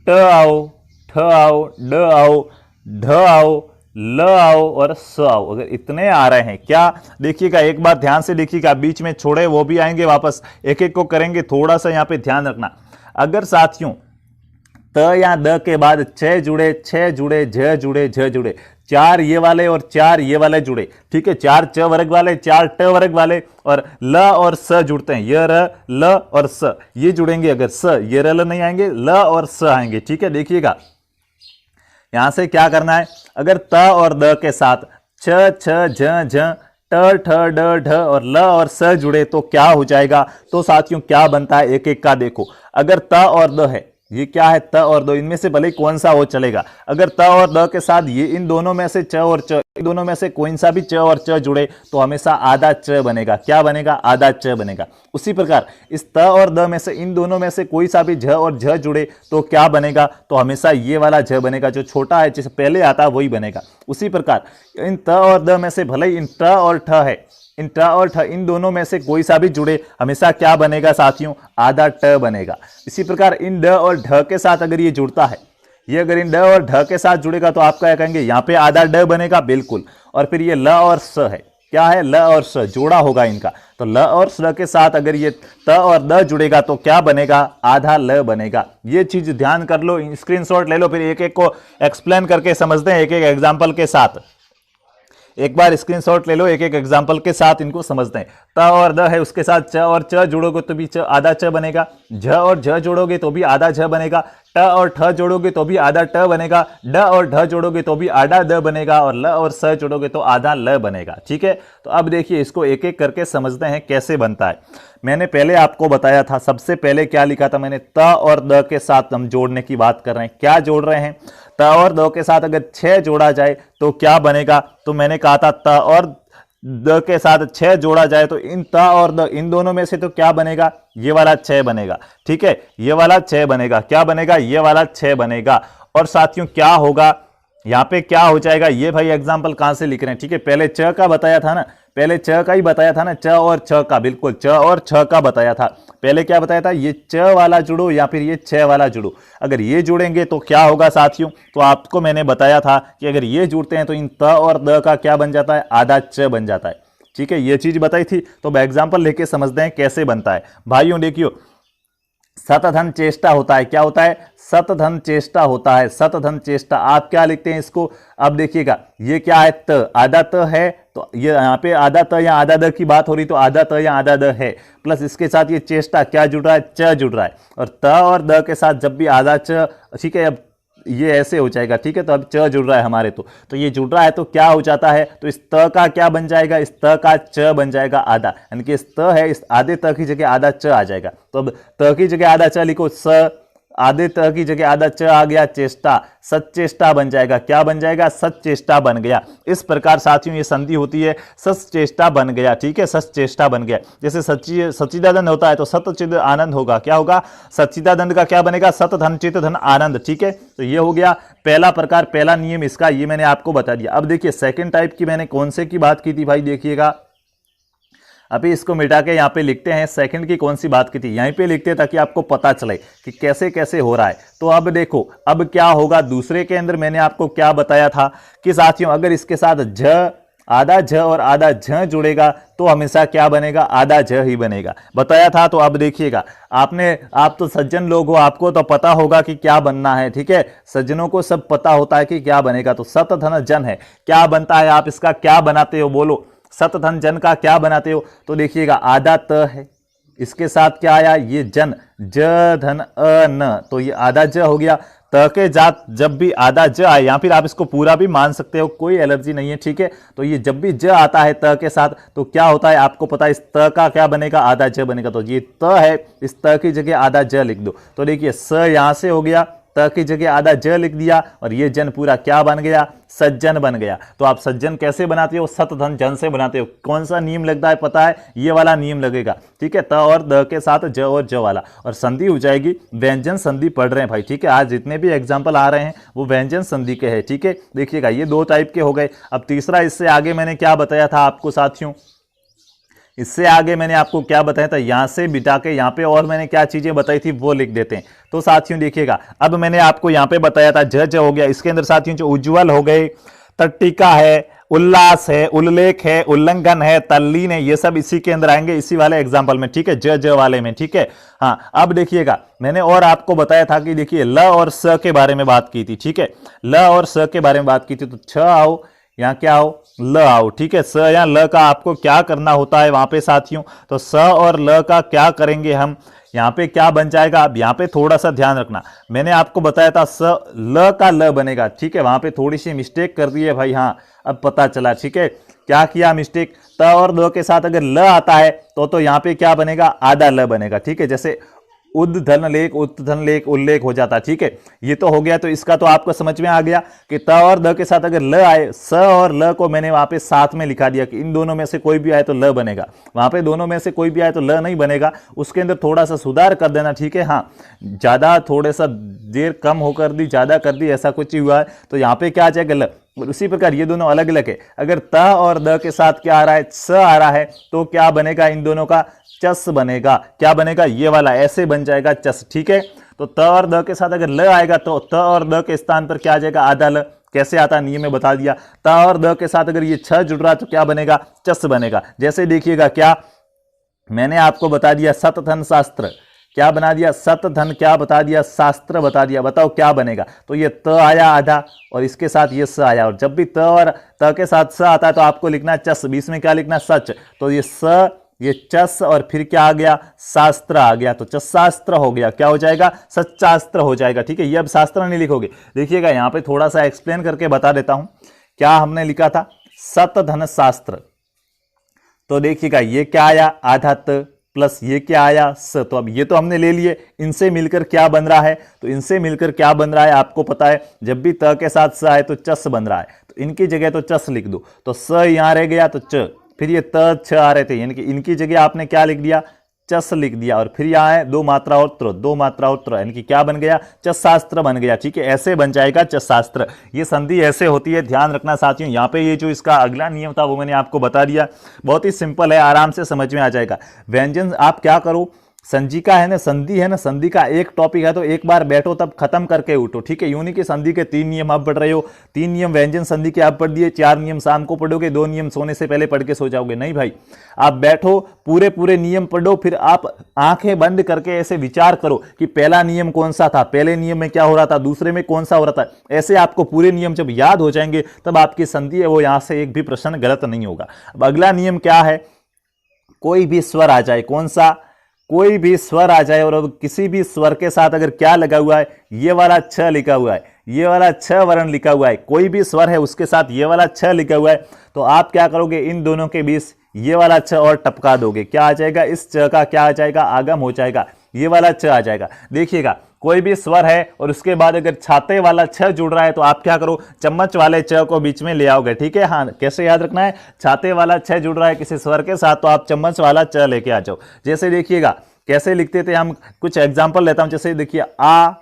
ट आओ, ठ आओ, ड आओ, ढ आओ, ल आओ और स आओ, अगर इतने आ रहे हैं, क्या, देखिएगा, एक बार ध्यान से देखिएगा, बीच में छोड़े वो भी आएंगे वापस, एक एक को करेंगे, थोड़ा सा यहाँ पे ध्यान रखना। अगर साथियों त या द के बाद छ जुड़े, छ जुड़े, झ जुड़े, झ जुड़े, चार ये वाले और चार ये वाले जुड़े, ठीक है, चार च वर्ग वाले, चार ट वर्ग वाले, और ल और स जुड़ते हैं, य र ल और स, ये जुड़ेंगे, अगर स, ये र ल नहीं आएंगे, ल और स आएंगे। ठीक है, देखिएगा, यहां से क्या करना है, अगर त और द के साथ छ छ झ झ ट ठ ड ढ और ल और स जुड़े तो क्या हो जाएगा, तो साथियों क्या बनता है, एक एक का देखो। अगर त और द है, ये क्या है, त और द, इनमें से भले कौन सा हो चलेगा, अगर त और द के साथ ये इन दोनों में से च और च, इन दोनों में से कोई सा भी च और च जुड़े तो हमेशा आधा च बनेगा, क्या बनेगा, आधा च बनेगा। उसी प्रकार इस त और द में से इन दोनों में से कोई सा भी झ और झ जुड़े तो क्या बनेगा, तो हमेशा ये वाला झ बनेगा, जो छोटा है जिसे पहले आता है वही बनेगा। उसी प्रकार इन त और द में से भले इन ट और ठ है, इन ट और ठ, इन दोनों में से कोई सा भी जुड़े हमेशा क्या बनेगा साथियों, आधा ट बनेगा। इसी प्रकार इन ड और ढ के साथ अगर ये जुड़ता है, ये अगर इन ड और ढ के साथ जुड़ेगा तो आप क्या कहेंगे, यहाँ पे आधा ड बनेगा, बिल्कुल। और फिर ये ल और स है, क्या है, ल और स जोड़ा होगा इनका, तो ल और स के साथ अगर ये त और द जुड़ेगा तो क्या बनेगा, आधा ल बनेगा। ये चीज ध्यान कर लो, स्क्रीनशॉट ले लो, फिर एक एक को एक्सप्लेन करके समझते हैं, एक एक एग्जाम्पल के साथ। एक बार स्क्रीनशॉट ले लो, एक एक एग्जाम्पल के साथ इनको समझते हैं। त और द है, उसके साथ च और च जोड़ोगे तो भी च आधा च बनेगा, झ और झ जोड़ोगे तो भी आधा झ बनेगा, ट और ठ जोड़ोगे तो भी आधा ट बनेगा, ड और ढ जोड़ोगे तो भी आधा द बनेगा, और ल और स जोड़ोगे तो आधा ल बनेगा। ठीक है, तो अब देखिए इसको एक एक करके समझते हैं कैसे बनता है। मैंने पहले आपको बताया था, सबसे पहले क्या लिखा था मैंने, त और द के साथ हम जोड़ने की बात कर रहे हैं। क्या जोड़ रहे हैं, त और द के साथ अगर 6 जोड़ा जाए तो क्या बनेगा, तो मैंने कहा था त और द के साथ 6 जोड़ा जाए तो इन त और द, इन दोनों में से तो क्या बनेगा, ये वाला 6 बनेगा। ठीक है, ये वाला 6 बनेगा, क्या बनेगा, ये वाला 6 बनेगा। और साथियों क्या होगा, यहाँ पे क्या हो जाएगा, ये भाई एग्जाम्पल कहां से लिख रहे हैं, ठीक है, पहले च का बताया था ना, पहले च का ही बताया था ना, च और छ का, बिल्कुल च और छ का बताया था। पहले क्या बताया था, ये च वाला जुड़ो या फिर ये छ वाला जुड़ो, अगर ये जुड़ेंगे तो क्या होगा साथियों, तो आपको मैंने बताया था कि अगर ये जुड़ते हैं तो इन त और द का क्या बन जाता है, आधा च बन जाता है। ठीक है, ये चीज बताई थी, तो एग्जाम्पल लेके समझते हैं कैसे बनता है। भाइयों देखियो, सतधन चेष्टा होता है, क्या होता है, सतधन चेष्टा होता है, सतधन चेष्टा। आप क्या लिखते हैं इसको, अब देखिएगा, ये क्या है, त, आधा त है, तो ये यहाँ पे आधा त या आधा द की बात हो रही तो आधा त या आधा द है, प्लस इसके साथ ये चेष्टा क्या जुड़ रहा है, च जुड़ रहा है, और त और द के साथ जब भी आधा च, ठीक है, अब ये ऐसे हो जाएगा, ठीक है। तो अब च जुड़ रहा है हमारे, तो ये जुड़ रहा है तो क्या हो जाता है, तो इस त का क्या बन जाएगा, इस त का च बन जाएगा आधा, यानी कि इस त है, इस आधे त की जगह आधा च आ जाएगा। तो अब त की जगह आधा च लिखो, स, आधे त की जगह आधा च आ गया, चेष्टा, सच्चेष्टा बन जाएगा। क्या बन जाएगा, सच्चेष्टा बन गया। इस प्रकार साथियों ये संधि होती है, सच्चेष्टा बन गया, ठीक है, सच्चेष्टा बन गया। जैसे सच्चिदानंद होता है तो सतचिद आनंद होगा, क्या होगा, सच्चिदानंद का क्या बनेगा, सत धन चित धन आनंद, ठीक है। तो ये हो गया पहला प्रकार, पहला नियम इसका, ये मैंने आपको बता दिया। अब देखिए सेकेंड टाइप की मैंने कौन से की बात की थी भाई, देखिएगा अभी इसको मिटा के यहाँ पे लिखते हैं, सेकंड की कौन सी बात की थी, यहीं पे लिखते हैं ताकि आपको पता चले कि कैसे कैसे हो रहा है। तो अब देखो अब क्या होगा, दूसरे के अंदर मैंने आपको क्या बताया था कि साथियों अगर इसके साथ झ, आधा झ और आधा झ जुड़ेगा तो हमेशा क्या बनेगा, आधा झ ही बनेगा, बताया था। तो अब देखिएगा आप तो सज्जन लोग हो, आपको तो पता होगा कि क्या बनना है, ठीक है, सज्जनों को सब पता होता है कि क्या बनेगा। तो सत धन जन है, क्या बनता है, आप इसका क्या बनाते हो, बोलो, सत धन जन का क्या बनाते हो। तो देखिएगा आधा त है, इसके साथ क्या आया, ये जन, ज धन अ न, तो ये आधा ज हो गया। त के जात जब भी आधा ज आए, या फिर आप इसको पूरा भी मान सकते हो, कोई एलर्जी नहीं है, ठीक है। तो ये जब भी ज आता है त के साथ तो क्या होता है आपको पता है, इस त का क्या बनेगा, आधा ज बनेगा। तो ये त है, इस त की जगह आधा ज लिख दो। तो देखिए स यहां से हो गया, त की जगह आधा ज लिख दिया, और ये जन पूरा क्या बन गया, सज्जन बन गया। तो आप सज्जन कैसे बनाते हो, सत धन जन से बनाते हो। कौन सा नियम लगता है पता है, ये वाला नियम लगेगा, ठीक है, त और द के साथ ज और ज वाला, और संधि हो जाएगी, व्यंजन संधि पढ़ रहे हैं भाई, ठीक है। आज जितने भी एग्जाम्पल आ रहे हैं वो व्यंजन संधि के हैं, ठीक है। देखिएगा ये दो टाइप के हो गए। अब तीसरा, इससे आगे मैंने क्या बताया था आपको साथियों, इससे आगे मैंने आपको क्या बताया था, यहां से बिटा के यहाँ पे और मैंने क्या चीजें बताई थी वो लिख देते हैं। तो साथियों देखिएगा अब मैंने आपको यहाँ पे बताया था ज हो गया, इसके अंदर साथियों जो उज्ज्वल हो गए, तट्टिका है, उल्लास है, उल्लेख है, उल्लंघन है, तल्लीन है, ये सब इसी के अंदर आएंगे, इसी वाले एग्जाम्पल में, ठीक है, ज वाले में, ठीक है। हाँ अब देखिएगा मैंने और आपको बताया था कि देखिए ल और स के बारे में बात की थी, ठीक है, ल और स के बारे में बात की थी। तो छ आओ, यहाँ क्या आओ, ल आओ, ठीक है। स या ल का आपको क्या करना होता है वहां पे साथियों, तो स और ल का क्या करेंगे हम, यहाँ पे क्या बन जाएगा। अब यहाँ पे थोड़ा सा ध्यान रखना, मैंने आपको बताया था स ल का ल बनेगा, ठीक है, वहां पे थोड़ी सी मिस्टेक कर दी है भाई, हाँ अब पता चला, ठीक है, क्या किया मिस्टेक, त और ल के साथ अगर ल आता है तो यहाँ पे क्या बनेगा, आधा ल बनेगा, ठीक है। जैसे उद धन लेख, उत धन लेख, उल्लेख हो जाता, ठीक है, ये तो हो गया। तो इसका तो आपको समझ में आ गया कि त और द के साथ अगर ल आए, स और ल को मैंने वहां पे साथ में लिखा दिया कि इन दोनों में से कोई भी आए तो ल बनेगा, वहां पे दोनों में से कोई भी आए तो ल नहीं बनेगा, उसके अंदर थोड़ा सा सुधार कर देना, ठीक है। हाँ ज्यादा थोड़ा सा देर कम होकर दी, ज्यादा कर दी, ऐसा कुछ हुआ है तो यहाँ पे क्या आ जाएगा, ल। उसी प्रकार ये दोनों अलग अलग है, अगर त और द के साथ क्या आ रहा है, स आ रहा है, तो क्या बनेगा, इन दोनों का चस बनेगा, क्या बनेगा, ये वाला ऐसे बन जाएगा चस, ठीक है। तो त और द के साथ अगर ल आएगा तो त और द के स्थान पर क्या आ जाएगा, आधा ल। कैसे आता नियम में बता दिया। त और द के साथ अगर ये छ जुड़ रहा है तो क्या बनेगा, चस बनेगा। जैसे देखिएगा क्या मैंने आपको बता दिया, सतधन शास्त्र, क्या बना दिया, सत धन, क्या बता दिया, शास्त्र बता दिया, बताओ क्या बनेगा। तो ये त आया आधा और इसके साथ ये स आया, और जब भी त और त के साथ स आता है तो आपको लिखना है चस, बीच में क्या लिखना, सच। तो ये स, ये चस, और फिर क्या आ गया, शास्त्र आ गया, तो चस शास्त्र हो गया, क्या हो जाएगा, सच्चास्त्र हो जाएगा, ठीक है। ये अब शास्त्र नहीं लिखोगे, देखिएगा यहाँ पे थोड़ा सा एक्सप्लेन करके बता देता हूं क्या हमने लिखा था, सत धन शास्त्र। तो देखिएगा ये क्या आया, आधा त प्लस ये क्या आया, स। तो अब ये तो हमने ले लिए, इनसे मिलकर क्या बन रहा है, तो इनसे मिलकर क्या बन रहा है आपको पता है, जब भी त के साथ स आए तो चस बन रहा है, तो इनकी जगह तो चस लिख दो। तो स यहां रह गया तो च, फिर ये त छ आ रहे थे, यानी कि इनकी जगह आपने क्या लिख दिया, चस लिख दिया, और फिर यहाँ है दो मात्रा और त्र, दो मात्रा और त्र, यानी कि क्या बन गया, चस शास्त्र बन गया, ठीक है। ऐसे बन जाएगा चस शास्त्र, ये संधि ऐसे होती है, ध्यान रखना साथियों। यहाँ पे ये जो इसका अगला नियम था वो मैंने आपको बता दिया, बहुत ही सिंपल है, आराम से समझ में आ जाएगा। व्यंजन आप क्या करो, संजिका है ना, संधि है ना, संधि का एक टॉपिक है तो एक बार बैठो तब खत्म करके उठो, ठीक है। यूं नहीं कि संधि के 3 नियम आप पढ़ रहे हो, 3 नियम व्यंजन संधि के आप पढ़ दिए, 4 नियम शाम को पढ़ोगे, 2 नियम सोने से पहले पढ़ के सो जाओगे, नहीं भाई। आप बैठो, पूरे पूरे नियम पढ़ो, फिर आप आंखें बंद करके ऐसे विचार करो कि पहला नियम कौन सा था, पहले नियम में क्या हो रहा था, दूसरे में कौन सा हो रहा था। ऐसे आपको पूरे नियम जब याद हो जाएंगे तब आपकी संधि है वो यहां से एक भी प्रश्न गलत नहीं होगा। अब अगला नियम क्या है, कोई भी स्वर आ जाए, कौन सा, कोई भी स्वर आ जाए और अब किसी भी स्वर के साथ अगर क्या लगा हुआ है, ये वाला छ लिखा हुआ है, ये वाला छ वर्ण लिखा हुआ है, कोई भी स्वर है उसके साथ ये वाला छ लिखा हुआ है, तो आप क्या करोगे, इन दोनों के बीच ये वाला छ और टपका दोगे। क्या आ जाएगा, इस छ का क्या आ जाएगा, आगम हो जाएगा, ये वाला छ आ जाएगा। देखिएगा, कोई भी स्वर है और उसके बाद अगर छाते वाला छ जुड़ रहा है तो आप क्या करो, चम्मच वाले छ को बीच में ले आओगे। ठीक है, हाँ, कैसे याद रखना है, छाते वाला छ जुड़ रहा है किसी स्वर के साथ तो आप चम्मच वाला छ लेके आ जाओ। जैसे देखिएगा कैसे लिखते थे हम, कुछ एग्जाम्पल लेता हूं। जैसे देखिए, आ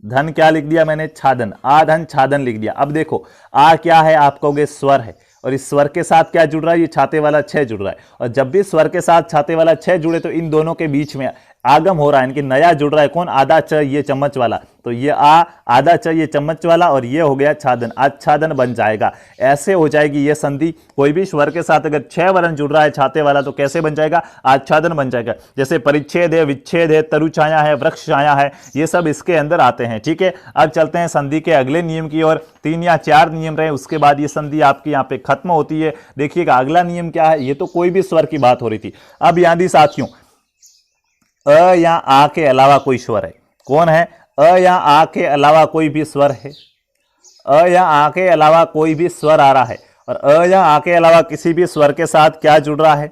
धन क्या लिख दिया मैंने, छादन, आ धन छादन लिख दिया। अब देखो, आ क्या है, आप कहोगे स्वर है, और इस स्वर के साथ क्या जुड़ रहा है, ये छाते वाला छ जुड़ रहा है। और जब भी स्वर के साथ छाते वाला छ जुड़े तो इन दोनों के बीच में आगम हो रहा है, इनकी नया जुड़ रहा है कौन, आधा च ये चम्मच वाला, तो ये आ आधा च ये चम्मच वाला और ये हो गया छादन, आच्छादन बन जाएगा। ऐसे हो जाएगी ये संधि। कोई भी स्वर के साथ अगर छह वर्ण जुड़ रहा है छाते वाला तो कैसे बन जाएगा, आच्छादन बन जाएगा। जैसे परिच्छेद है, विच्छेद है, तरु छाया है, वृक्ष छाया है, ये सब इसके अंदर आते हैं। ठीक है, अब चलते हैं संधि के अगले नियम की ओर। 3 या 4 नियम रहे, उसके बाद ये संधि आपकी यहाँ पे खत्म होती है। देखिएगा अगला नियम क्या है, ये तो कोई भी स्वर की बात हो रही थी। अब यदि साथियों अ या आ के अलावा कोई स्वर है, कौन है, अ या आ के अलावा कोई भी स्वर है, अ या आ के अलावा कोई भी स्वर आ रहा है, और अ या आ के अलावा किसी भी स्वर के साथ क्या जुड़ रहा है,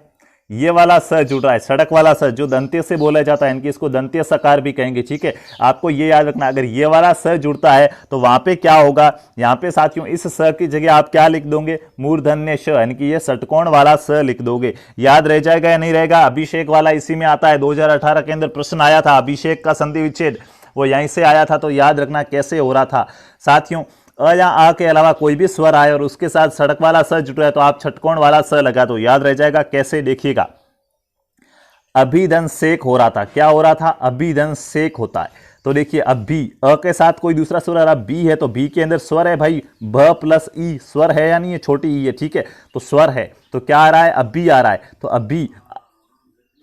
ये वाला स जुड़ रहा है, सड़क वाला स जो दंत्य से बोला जाता है, इनकी इसको दंत्य सकार भी कहेंगे। ठीक है, आपको ये याद रखना, अगर ये वाला स जुड़ता है तो वहां पे क्या होगा, यहाँ पे साथियों इस स की जगह आप क्या लिख दोगे, मूर्धन्य श, यानी कि ये षटकोण वाला स लिख दोगे। याद रह जाएगा या नहीं रहेगा, अभिषेक वाला इसी में आता है, 2018 के अंदर प्रश्न आया था, अभिषेक का संधि विच्छेद वो यहीं से आया था, तो याद रखना कैसे हो रहा था। साथियों अ या आ के अलावा कोई भी स्वर आए और उसके साथ सड़क वाला स जुड़ा है तो आप छटकोण वाला स लगा दो, याद रह जाएगा। कैसे, देखिएगा, अभिधनसेक हो रहा था, क्या हो रहा था, अभिधनसेक होता है। तो देखिए अभी अ के साथ कोई दूसरा स्वर आ रहा, बी है तो बी के अंदर स्वर है भाई, भ प्लस ई स्वर है या नहीं है, छोटी ई है। ठीक है, तो स्वर है तो क्या आ रहा है, अभी आ रहा है, तो अभी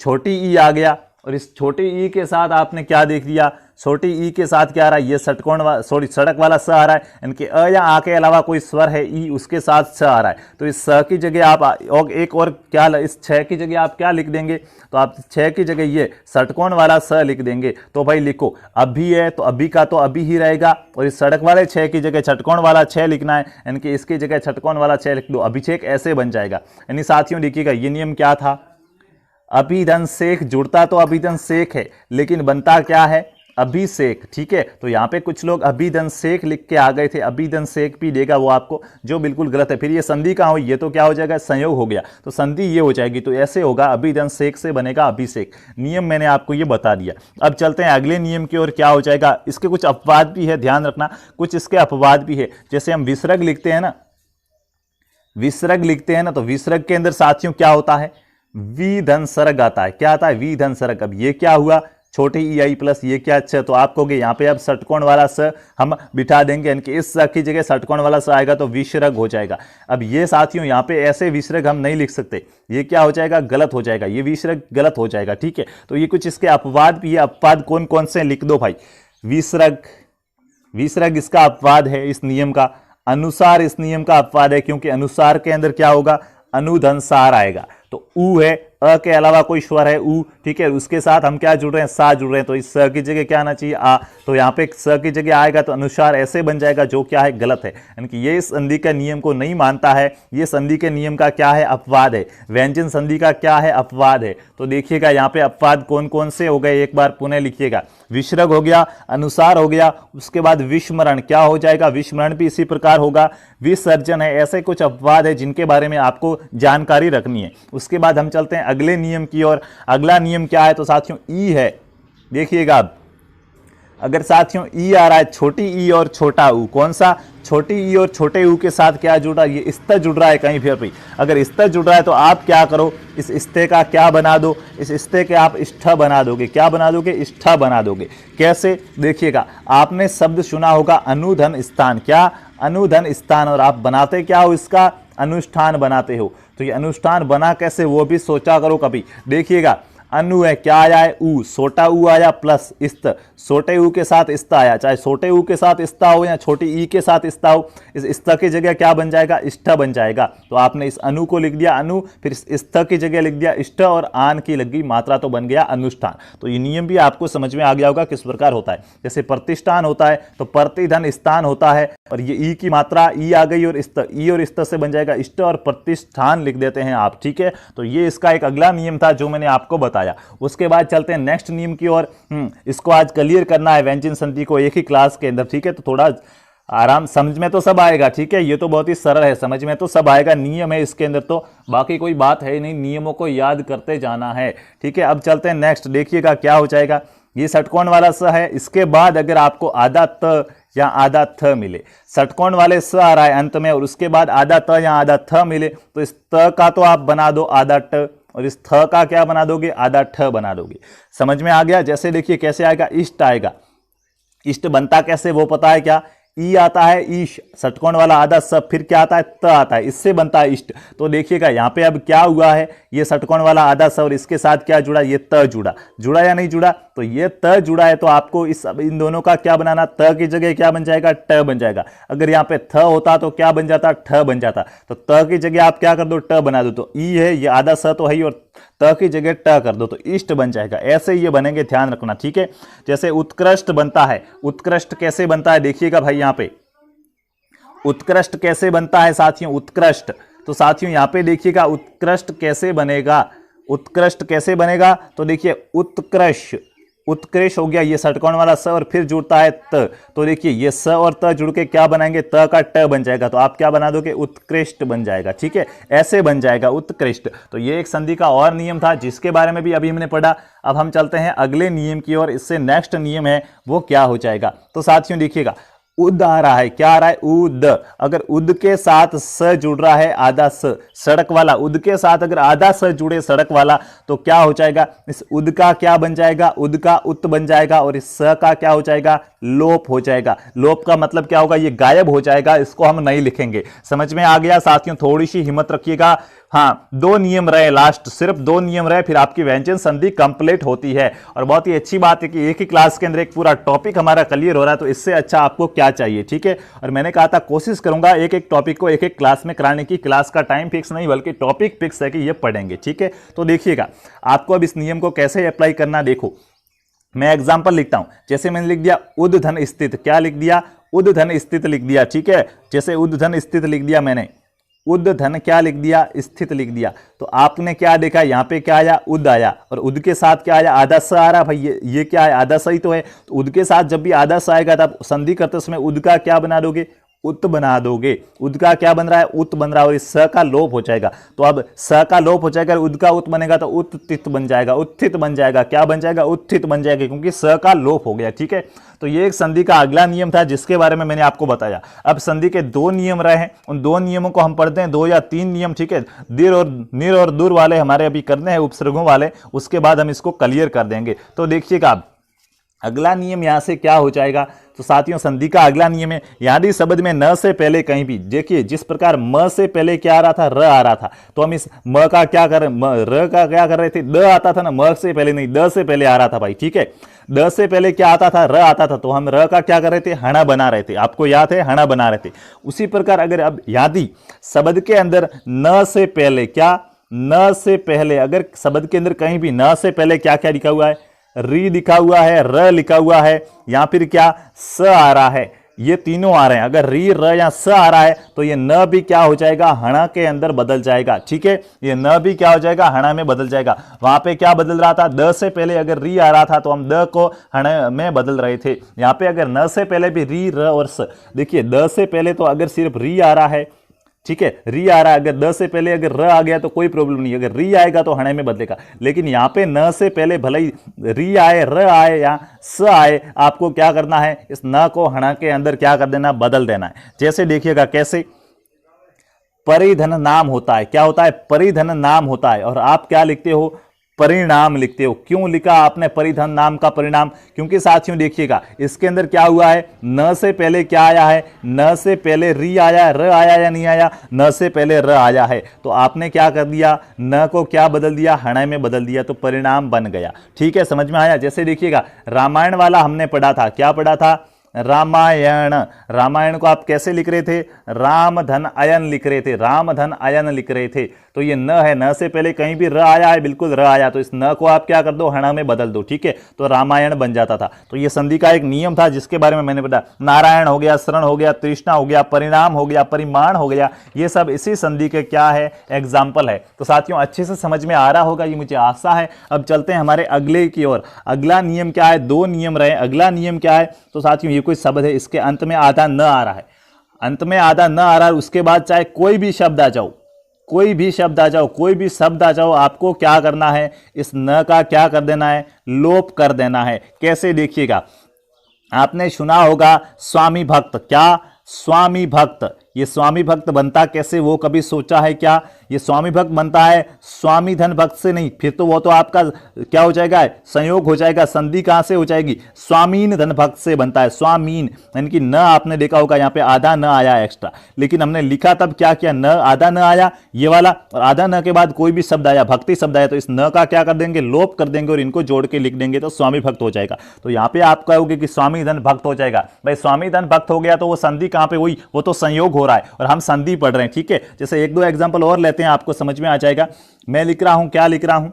छोटी ई आ गया, और इस छोटी ई के साथ आपने क्या देख लिया, छोटी ई के साथ क्या आ रहा है, ये षटकोण सॉरी सड़क वाला स आ रहा है, इनके अ या आ के अलावा कोई स्वर है ई, उसके साथ स आ रहा है, तो इस स की जगह आप और एक और क्या, इस छह की जगह आप क्या लिख देंगे, तो आप छह की जगह ये षटकोण वाला स लिख देंगे। तो भाई लिखो, अभी है तो अभी का तो अभी ही रहेगा, और इस सड़क वाले छह की जगह षटकोण वाला छह लिखना है, यानी इसकी जगह षटकोण वाला छह लिख दो, अभिषेक ऐसे बन जाएगा। यानी साथियों देखिएगा ये नियम क्या था, अभिधनसेक जुड़ता तो अभिधनसेक है, लेकिन बनता क्या है, अभिषेक। ठीक है, तो यहाँ पे कुछ लोग अभिधनसेक लिख के आ गए थे, अभिधनसेक भी देगा वो आपको, जो बिल्कुल गलत है। फिर ये संधि कहाँ हुई, ये तो क्या हो जाएगा, संयोग हो गया, तो संधि ये हो जाएगी, तो ऐसे होगा, अभिधनसेक से बनेगा अभिषेक। नियम मैंने आपको ये बता दिया। अब चलते हैं अगले नियम की ओर, क्या हो जाएगा, इसके कुछ अपवाद भी है, ध्यान रखना, कुछ इसके अपवाद भी है। जैसे हम विसर्ग लिखते हैं ना, विसर्ग लिखते हैं ना, तो विसर्ग के अंदर साथियों क्या होता है, वी धन सरग आता है, क्या आता है, वी धन सरग। अब ये क्या हुआ, छोटी ई आई प्लस ये क्या अच्छा, तो आप कहोगे यहाँ पे अब षटकोण वाला स हम बिठा देंगे, यानी कि इस स की जगह षटकोण वाला स आएगा तो विसर्ग हो जाएगा। अब ये साथियों यहाँ पे ऐसे विसर्ग हम नहीं लिख सकते, ये क्या हो जाएगा, गलत हो जाएगा, ये विसर्ग गलत हो जाएगा। ठीक है, तो ये कुछ इसके अपवाद भी है। अपवाद कौन कौन से लिख दो भाई, विसर्ग, विसर्ग इसका अपवाद है इस नियम का, अनुसार इस नियम का अपवाद है, क्योंकि अनुसार के अंदर क्या होगा, अनुधनसार आएगा, तो ऊ है, अ के अलावा कोई स्वर है ऊ। ठीक है, उसके साथ हम क्या जुड़ रहे हैं, सा जुड़ रहे हैं, तो इस स की जगह क्या आना चाहिए, आ, तो यहाँ पे स की जगह आएगा तो अनुसार ऐसे बन जाएगा, जो क्या है, गलत है, यानी कि ये इस संधि का नियम को नहीं मानता है, ये संधि के नियम का क्या है, अपवाद है, व्यंजन संधि का क्या है, अपवाद है। तो देखिएगा यहाँ पे अपवाद कौन कौन से हो गए, एक बार पुनः लिखिएगा, विसर्ग हो गया, अनुसार हो गया, उसके बाद विस्मरण क्या हो जाएगा, विस्मरण भी इसी प्रकार होगा, विसर्जन है, ऐसे कुछ अपवाद है जिनके बारे में आपको जानकारी रखनी है। उसके बाद हम चलते हैं अगले नियम की ओर। अगला नियम क्या है, तो साथियों ई है। देखिएगा अब अगर साथियों ई आ रहा है, छोटी ई और छोटा ऊ, कौन सा, छोटी ई और छोटे ऊ के साथ क्या जुड़ा, ये स्तर जुड़ रहा है कहीं फिर भी, अगर स्तर जुड़ रहा है तो आप क्या करो, इस स्ते का क्या बना दो, इस स्ते के आप स्थ बना दोगे, क्या बना दोगे, स्थ बना दोगे। कैसे, देखिएगा आपने शब्द सुना होगा अनुधन स्थान, क्या, अनुधन स्थान, और आप बनाते क्या हो, इसका अनुष्ठान बनाते हो, तो ये अनुष्ठान बना कैसे वो भी सोचा करो कभी। देखिएगा अनु है, क्या आया है, ऊ, छोटा ऊ आया प्लस इस्त, छोटे ऊ के साथ इस्त आया, चाहे छोटे ऊ के साथ इस्ता हो या छोटी ई के साथ इस्ता हो, इस इस्त की जगह क्या बन जाएगा, इष्ट बन जाएगा। तो आपने इस अनु को लिख दिया अनु, फिर इस इस्त की जगह लिख दिया इष्ट और आन की लग गई मात्रा, तो बन गया अनुष्ठान। तो ये नियम भी आपको समझ में आ गया होगा किस प्रकार होता है। जैसे प्रतिष्ठान होता है तो प्रतिधन स्थान होता है, और ये ई की मात्रा ई आ गई और इस्त, ई और इस्त से बन जाएगा इष्ट और प्रतिष्ठान लिख देते हैं आप, ठीक है। तो ये इसका एक अगला नियम था जो मैंने आपको बताया। उसके बाद चलते हैं नेक्स्ट नियम की ओर। इसको आज क्लियर करना है व्यंजन संधि को एक ही क्लास के अंदर, ठीक है। तो थोड़ा आराम, समझ में तो सब आएगा, ठीक है। ये तो बहुत ही सरल है, समझ में तो सब आएगा, नियम है इसके अंदर, तो बाकी कोई बात है नहीं, नियमों को याद करते जाना है, ठीक है। अब चलते हैं नेक्स्ट, देखिएगा क्या हो जाएगा। ये षटकोण वाला स है, इसके बाद अगर आपको आधा त या आधा थ मिले, षटकोण वाले स आ रहा है अंत में और उसके बाद आधा त या आधा थ मिले, तो इस त का तो आप बना दो आधा ट और इस थ का क्या बना दोगे, आधा ठ बना दोगे। समझ में आ गया। जैसे देखिए कैसे आएगा, इष्ट आएगा, इष्ट बनता कैसे वो पता है क्या, ई आता है ईश, षटकोण वाला आधा सब, फिर क्या आता है, त आता है, इससे बनता है इष्ट। तो देखिएगा यहाँ पे अब क्या हुआ है, ये षटकोण वाला आधा स और इसके साथ क्या जुड़ा, ये त जुड़ा, जुड़ा या नहीं जुड़ा, तो ये त जुड़ा है, तो आपको इन दोनों का क्या बनाना, त की जगह क्या बन जाएगा, ट बन जाएगा। अगर यहाँ पे थ होता तो क्या बन जाता, ठ बन जाता, तो त की जगह आप क्या कर दो, ट बना दो, तो ई है, ये आधा स तो है ही, और त की जगह ट कर दो तो इष्ट बन जाएगा। ऐसे ये बनेंगे, ध्यान रखना, ठीक है। जैसे उत्कृष्ट बनता है, उत्कृष्ट कैसे बनता है देखिएगा भाई, यहाँ पे उत्कृष्ट कैसे बनता है साथियों, उत्कृष्ट, तो साथियों यहाँ पे देखिएगा उत्कृष्ट कैसे बनेगा, उत्कृष्ट कैसे बनेगा, तो देखिए उत्कृष्ट, उत्कृष्ट हो गया, ये षटकोण वाला स और फिर जुड़ता है त, तो देखिए ये स और त जुड़ के क्या बनाएंगे, त का ट बन जाएगा, तो आप क्या बना दोगे, उत्कृष्ट बन जाएगा, ठीक है। ऐसे बन जाएगा उत्कृष्ट। तो ये एक संधि का और नियम था जिसके बारे में भी अभी हमने पढ़ा। अब हम चलते हैं अगले नियम की ओर। इससे नेक्स्ट नियम है वो क्या हो जाएगा, तो साथियों देखिएगा उद आ रहा है, क्या आ रहा है, उद, अगर उद के साथ स जुड़ रहा है आधा स, सड़क वाला, उद के साथ अगर आधा स जुड़े सड़क वाला, तो क्या हो जाएगा, इस उद का क्या बन जाएगा, उद का उत बन जाएगा, और इस स का क्या हो जाएगा, लोप हो जाएगा। लोप का मतलब क्या होगा, ये गायब हो जाएगा, इसको हम नहीं लिखेंगे। समझ में आ गया साथियों, थोड़ी सी हिम्मत रखिएगा। हाँ, दो नियम रहे लास्ट, सिर्फ दो नियम रहे, फिर आपकी व्यंजन संधि कंप्लीट होती है। और बहुत ही अच्छी बात है कि एक ही क्लास के अंदर एक पूरा टॉपिक हमारा क्लियर हो रहा है, तो इससे अच्छा आपको क्या चाहिए, ठीक है। और मैंने कहा था कोशिश करूंगा एक एक टॉपिक को एक एक क्लास में कराने की, क्लास का टाइम फिक्स नहीं बल्कि टॉपिक फिक्स है कि ये पढ़ेंगे, ठीक है। तो देखिएगा आपको अब इस नियम को कैसे अप्लाई करना, देखो मैं एग्जाम्पल लिखता हूं। जैसे मैंने लिख दिया उद धन स्थित, क्या लिख दिया, उद धन स्थित लिख दिया, ठीक है। जैसे उद धन स्थित लिख दिया मैंने, उद धन क्या लिख दिया, स्थित लिख दिया, तो आपने क्या देखा, यहाँ पे क्या आया, उद आया, और उद के साथ क्या आया, आधा स आ रहा भाई, ये क्या है, आधा स ही तो है। तो उद के साथ जब भी आधा स आएगा तब संधि करते समय उद का क्या बना दोगे, उत बना दोगे। उद का क्या बन रहा है, उत बन रहा है, और इस स का लोप हो जाएगा। तो अब स का लोप हो जाएगा, उद का उत बनेगा तो उत्थित बन जाएगा, उत्थित बन जाएगा, क्या बन जाएगा, उत्थित बन जाएगा, क्योंकि स का लोप हो गया, ठीक है। तो ये एक संधि का अगला नियम था जिसके बारे में मैंने आपको बताया। अब संधि के दो नियम रहे हैं, उन दो नियमों को हम पढ़ते हैं, 2 या 3 नियम, ठीक है। दीर और निर और दूर वाले हमारे अभी करने हैं, उपसर्गों वाले, उसके बाद हम इसको क्लियर कर देंगे। तो देखिएगा अगला नियम यहां से क्या हो जाएगा, तो साथियों संधि का अगला नियम है, यदि शब्द में न से पहले कहीं भी, देखिए जिस प्रकार म से पहले क्या आ रहा था, र आ रहा था, तो हम इस म का क्या कर रहे, र का क्या कर रहे थे, द आता था ना, म से पहले नहीं, द से पहले आ रहा था भाई, ठीक है। द से पहले क्या आता था, र आता था, तो हम र का क्या कर रहे थे, हणा बना रहे थे, आपको याद है, हणा बना रहे थे। उसी प्रकार अगर अब यदि शब्द के अंदर न से पहले क्या, न से पहले अगर शब्द के अंदर कहीं भी न से पहले क्या क्या लिखा हुआ है, री लिखा हुआ है, र लिखा हुआ है, या फिर क्या स आ रहा है, ये तीनों आ रहे हैं, अगर री र या स आ रहा है तो ये न भी क्या हो जाएगा, हणा के अंदर बदल जाएगा, ठीक है। ये न भी क्या हो जाएगा, हणा में बदल जाएगा। वहां पे क्या बदल रहा था, द से पहले अगर री आ रहा था तो हम द को हणा में बदल रहे थे। यहाँ पे अगर न से पहले भी री र और स, देखिए द से पहले तो अगर सिर्फ री आ रहा है, ठीक है, री आ रहा है, अगर द से पहले अगर र आ गया तो कोई प्रॉब्लम नहीं, अगर री आएगा तो हणे में बदलेगा। लेकिन यहाँ पे न से पहले भले ही री आए, र आए या स आए, आपको क्या करना है, इस न को हणा के अंदर क्या कर देना, बदल देना है। जैसे देखिएगा कैसे, परिधन नाम होता है, क्या होता है, परिधन नाम होता है, और आप क्या लिखते हो, परिणाम लिखते हो। क्यों लिखा आपने परिधन नाम का परिणाम? क्योंकि साथियों देखिएगा इसके अंदर क्या हुआ है, न से पहले क्या आया है, न से पहले री आया, र आया या नहीं आया, न से पहले र आया है, तो आपने क्या कर दिया, न को क्या बदल दिया, हणय में बदल दिया, तो परिणाम बन गया। ठीक है, समझ में आया। जैसे देखिएगा रामायण वाला हमने पढ़ा था, क्या पढ़ा था, रामायण। रामायण को आप कैसे लिख रहे थे, राम धन अयन लिख रहे थे, राम धन अयन लिख रहे थे। तो ये न है, न से पहले कहीं भी र आया है, बिल्कुल र आया, तो इस न को आप क्या कर दो, हणा में बदल दो। ठीक है, तो रामायण बन जाता था। तो ये संधि का एक नियम था जिसके बारे में मैंने बताया। नारायण हो गया, शरण हो गया, तृष्णा हो गया, परिणाम हो गया, परिमाण हो गया, ये सब इसी संधि के क्या है, एग्जाम्पल है। तो साथियों अच्छे से समझ में आ रहा होगा, ये मुझे आशा है। अब चलते हैं हमारे अगले की ओर। अगला नियम क्या है, दो नियम रहे। अगला नियम क्या है, तो साथियों ये कोई शब्द है, इसके अंत में आधा न आ रहा है, अंत में आधा न आ रहा है, उसके बाद चाहे कोई भी शब्द आ जाओ, कोई भी शब्द आ जाओ, कोई भी शब्द आ जाओ, आपको क्या करना है, इस न का क्या कर देना है, लोप कर देना है। कैसे, देखिएगा आपने सुना होगा स्वामी भक्त। क्या, स्वामी भक्त। ये स्वामी भक्त बनता कैसे, वो कभी सोचा है क्या? ये स्वामी भक्त बनता है स्वामी धन भक्त से नहीं, फिर तो वो तो आपका क्या हो जाएगा, संयोग हो जाएगा। संधि कहां से हो जाएगी, स्वामीन धन भक्त से बनता है, स्वामीन। यानी कि न आपने देखा होगा यहाँ पे आधा न आया एक्स्ट्रा, लेकिन हमने लिखा तब क्या किया, न आधा न आया ये वाला, और आधा न के बाद कोई भी शब्द आया, भक्ति शब्द आया, तो इस न का क्या कर देंगे, लोप कर देंगे और इनको जोड़ के लिख देंगे, तो स्वामी भक्त हो जाएगा। तो यहाँ पे आप कहोगे कि स्वामी धन भक्त हो जाएगा। भाई स्वामी धन भक्त हो गया तो वो संधि कहां पे हुई, वो तो संयोग हो रहा है और हम संधि पढ़ रहे हैं। ठीक है, जैसे एक दो एग्जांपल और लेते हैं, आपको समझ में आ जाएगा। मैं लिख रहा हूं, क्या लिख रहा हूं,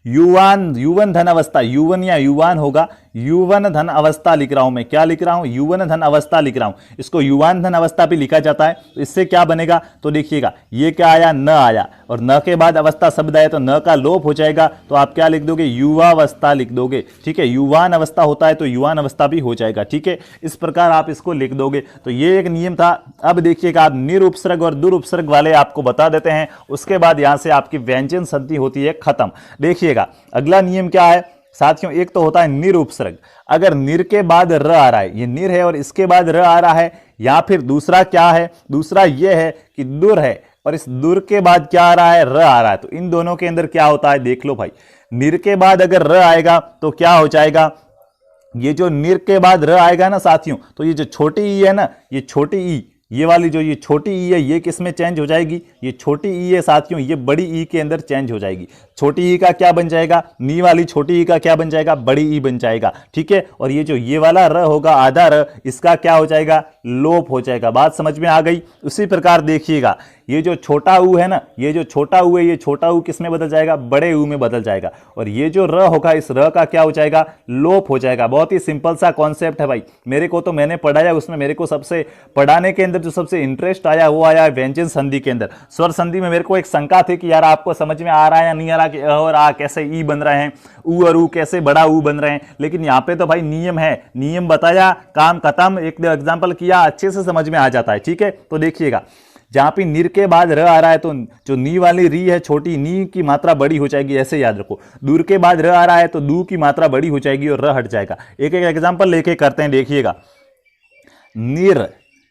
युवान, युवन धन अवस्था, युवन या युवान होगा, युवन धन अवस्था लिख रहा हूं मैं। क्या लिख रहा हूं, युवन धन अवस्था लिख रहा हूं। इसको युवान धन अवस्था भी लिखा जाता है। तो इससे क्या बनेगा, तो देखिएगा ये क्या आया, न आया, और न के बाद अवस्था शब्द आया तो न का लोप हो जाएगा, तो आप क्या लिख दोगे, युवावस्था लिख दोगे। ठीक है, युवान अवस्था होता है तो युवान अवस्था भी हो जाएगा। ठीक है, इस प्रकार आप इसको लिख दोगे। तो ये एक नियम था। अब देखिएगा आप निरुपसर्ग और दुरुपसर्ग वाले आपको बता देते हैं, उसके बाद यहां से आपकी व्यंजन संधि होती है खत्म। देखिएगा अगला नियम क्या है साथियों, एक तो होता है निरुपसर्ग। अगर निर के बाद र आ रहा है, ये निर है और इसके बाद र आ रहा है, या फिर दूसरा क्या है, दूसरा ये है कि दुर है और इस दुर के बाद क्या आ रहा है, र आ रहा है, तो इन दोनों के अंदर क्या होता है, देख लो भाई। निर के बाद अगर र आएगा तो क्या हो जाएगा, ये जो निर के बाद र आएगा ना साथियों, तो ये जो छोटी ई है ना, ये छोटी ई, ये वाली जो ये छोटी ई है, ये किस में चेंज हो जाएगी, ये छोटी ई है साथियों, ये बड़ी ई के अंदर चेंज हो जाएगी। छोटी ई का क्या बन जाएगा, नी वाली छोटी ई का क्या बन जाएगा, बड़ी ई बन जाएगा। ठीक है, और ये जो ये वाला र होगा आधा र, इसका क्या हो जाएगा, लोप हो जाएगा। बात समझ में आ गई। उसी प्रकार देखिएगा ये जो छोटा ऊ है ना, ये जो छोटा ऊ है, ये छोटा ऊ किस में बदल जाएगा, बड़े ऊ में बदल जाएगा, और ये जो र होगा, इस र का क्या हो जाएगा, लोप हो जाएगा। बहुत ही सिंपल सा कॉन्सेप्ट है भाई। मेरे को तो मैंने पढ़ाया, उसमें मेरे को सबसे पढ़ाने के अंदर जो सबसे इंटरेस्ट आया वो आया व्यंजन संधि के अंदर। स्वर संधि में मेरे को एक शंका थी कि यार आपको समझ में आ रहा है या नहीं आ रहा, कि अ और आ कैसे ई बन रहे हैं, ऊ और ऊ कैसे बड़ा ऊ बन रहे हैं। लेकिन यहाँ पे तो भाई नियम है, नियम बताया, काम खत्म, एक दो एग्जाम्पल किया, अच्छे से समझ में आ जाता है। ठीक है, तो देखिएगा जहां पे निर के बाद र आ रहा है, तो जो नी वाली री है छोटी, नी की मात्रा बड़ी हो जाएगी, ऐसे याद रखो। दूर के बाद र आ रहा है तो दू की मात्रा बड़ी हो जाएगी और र हट जाएगा। एक एक एग्जांपल लेके करते हैं, देखिएगा। निर,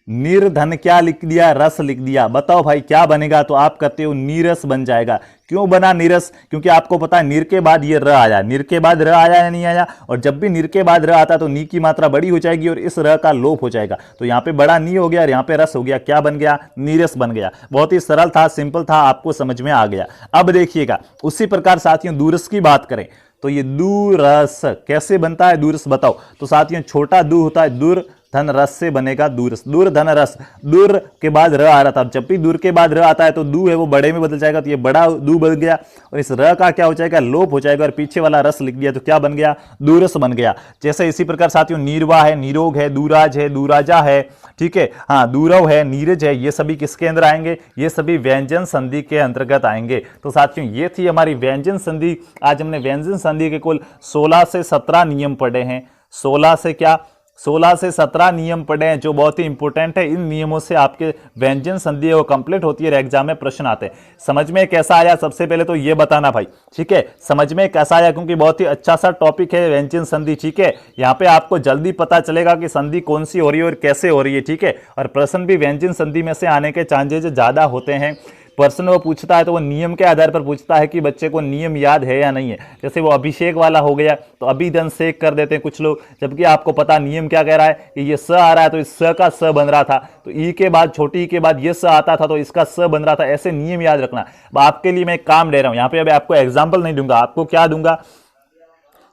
निर्धन क्या लिख दिया, रस लिख दिया, बताओ भाई क्या बनेगा, तो आप कहते हो नीरस बन जाएगा। क्यों बना नीरस, क्योंकि आपको पता है निर के बाद ये र आया, निर के बाद र आया या नहीं आया, और जब भी निर के बाद र आता तो नी की मात्रा बड़ी हो जाएगी और इस र का लोप हो जाएगा। तो यहाँ पे बड़ा नी हो गया और यहाँ पे रस हो गया, क्या बन गया, नीरस बन गया। बहुत ही सरल था, सिंपल था, आपको समझ में आ गया। अब देखिएगा उसी प्रकार साथियों दूरस की बात करें तो ये दूरस कैसे बनता है, दूरस बताओ। तो साथियों छोटा दू होता है, दूर धन रस से बनेगा दूरस, दूर धन रस। दूर के बाद र आ रहा था, जब भी दूर के बाद र आता है तो दू है वो बड़े में बदल जाएगा, तो ये बड़ा दू बन गया और इस र का क्या हो जाएगा, लोप हो जाएगा, और पीछे वाला रस लिख दिया तो क्या बन गया, दूरस बन गया। जैसे इसी प्रकार साथियों नीरवा है, निरोग है, दूराज है, दूराजा है, ठीक है, हाँ दूरव है, नीरज है, ये सभी किसके अंदर आएंगे, ये सभी व्यंजन संधि के अंतर्गत आएंगे। तो साथियों ये थी हमारी व्यंजन संधि। आज हमने व्यंजन संधि के कुल 16 से 17 नियम पढ़े हैं। 16 से क्या, 16 से 17 नियम पढ़े हैं जो बहुत ही इंपॉर्टेंट है। इन नियमों से आपके व्यंजन संधि वो कंप्लीट होती है और एग्जाम में प्रश्न आते हैं। समझ में कैसा आया, सबसे पहले तो ये बताना भाई, ठीक है, समझ में कैसा आया, क्योंकि बहुत ही अच्छा सा टॉपिक है व्यंजन संधि। ठीक है, यहाँ पे आपको जल्दी पता चलेगा कि संधि कौन सी हो रही है और कैसे हो रही है। ठीक है, और प्रश्न भी व्यंजन संधि में से आने के चांसेस ज्यादा होते हैं। प्रश्न वो पूछता है तो वो नियम के आधार पर पूछता है कि बच्चे को नियम याद है या नहीं है। जैसे वो अभिषेक वाला हो गया तो अभिधन शेख कर देते हैं कुछ लोग, जबकि आपको पता नियम क्या कह रहा है कि ये स आ रहा है तो इस स का स बन रहा था, तो ई के बाद छोटी ई के बाद ये स आता था तो इसका स बन रहा था। ऐसे नियम याद रखना। अब आपके लिए मैं एक काम दे रहा हूं, यहाँ पे अभी आपको एग्जाम्पल नहीं दूंगा, आपको क्या दूंगा,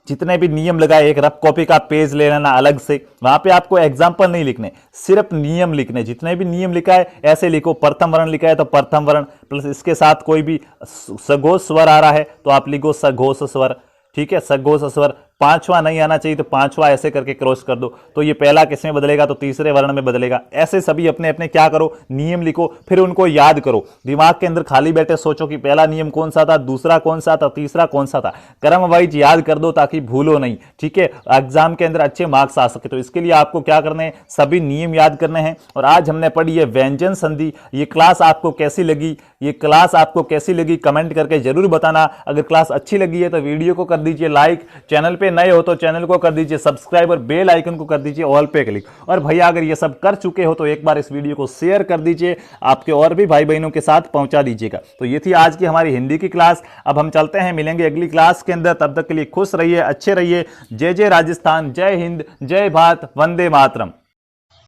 जितने भी नियम लगाए एक रफ कॉपी का पेज ले लेना अलग से, वहां पे आपको एग्जाम्पल नहीं लिखने, सिर्फ नियम लिखने। जितने भी नियम लिखा है ऐसे लिखो। प्रथम वर्ण लिखा है तो प्रथम वर्ण प्लस इसके साथ कोई भी सघोष स्वर आ रहा है तो आप लिखो सघोष स्वर, ठीक है, सघोष स्वर। पांचवा नहीं आना चाहिए तो पांचवा ऐसे करके क्रॉस कर दो, तो ये पहला किस में बदलेगा तो तीसरे वर्ण में बदलेगा। ऐसे सभी अपने अपने क्या करो, नियम लिखो, फिर उनको याद करो। दिमाग के अंदर खाली बैठे सोचो कि पहला नियम कौन सा था, दूसरा कौन सा था, तीसरा कौन सा था, क्रम वाइज याद कर दो ताकि भूलो नहीं, ठीक है, एग्जाम के अंदर अच्छे मार्क्स आ सके। तो इसके लिए आपको क्या करने हैं, सभी नियम याद करने हैं। और आज हमने पढ़ी है व्यंजन संधि। ये क्लास आपको कैसी लगी, ये क्लास आपको कैसी लगी कमेंट करके जरूर बताना। अगर क्लास अच्छी लगी है तो वीडियो को कर दीजिए लाइक, चैनल पे नए हो तो चैनल को कर दीजिए सब्सक्राइब और बेल आइकन को कर दीजिए ऑल पे क्लिक। और भैया अगर ये सब कर चुके हो तो एक बार इस वीडियो को शेयर कर दीजिए, आपके और भी भाई बहनों के साथ पहुंचा दीजिएगा। तो ये थी आज की हमारी हिंदी की क्लास। अब हम चलते हैं, मिलेंगे अगली क्लास के अंदर। तब तक के लिए खुश रहिए, अच्छे रहिए। जय जय राजस्थान, जय हिंद, जय भारत, वंदे मातरम।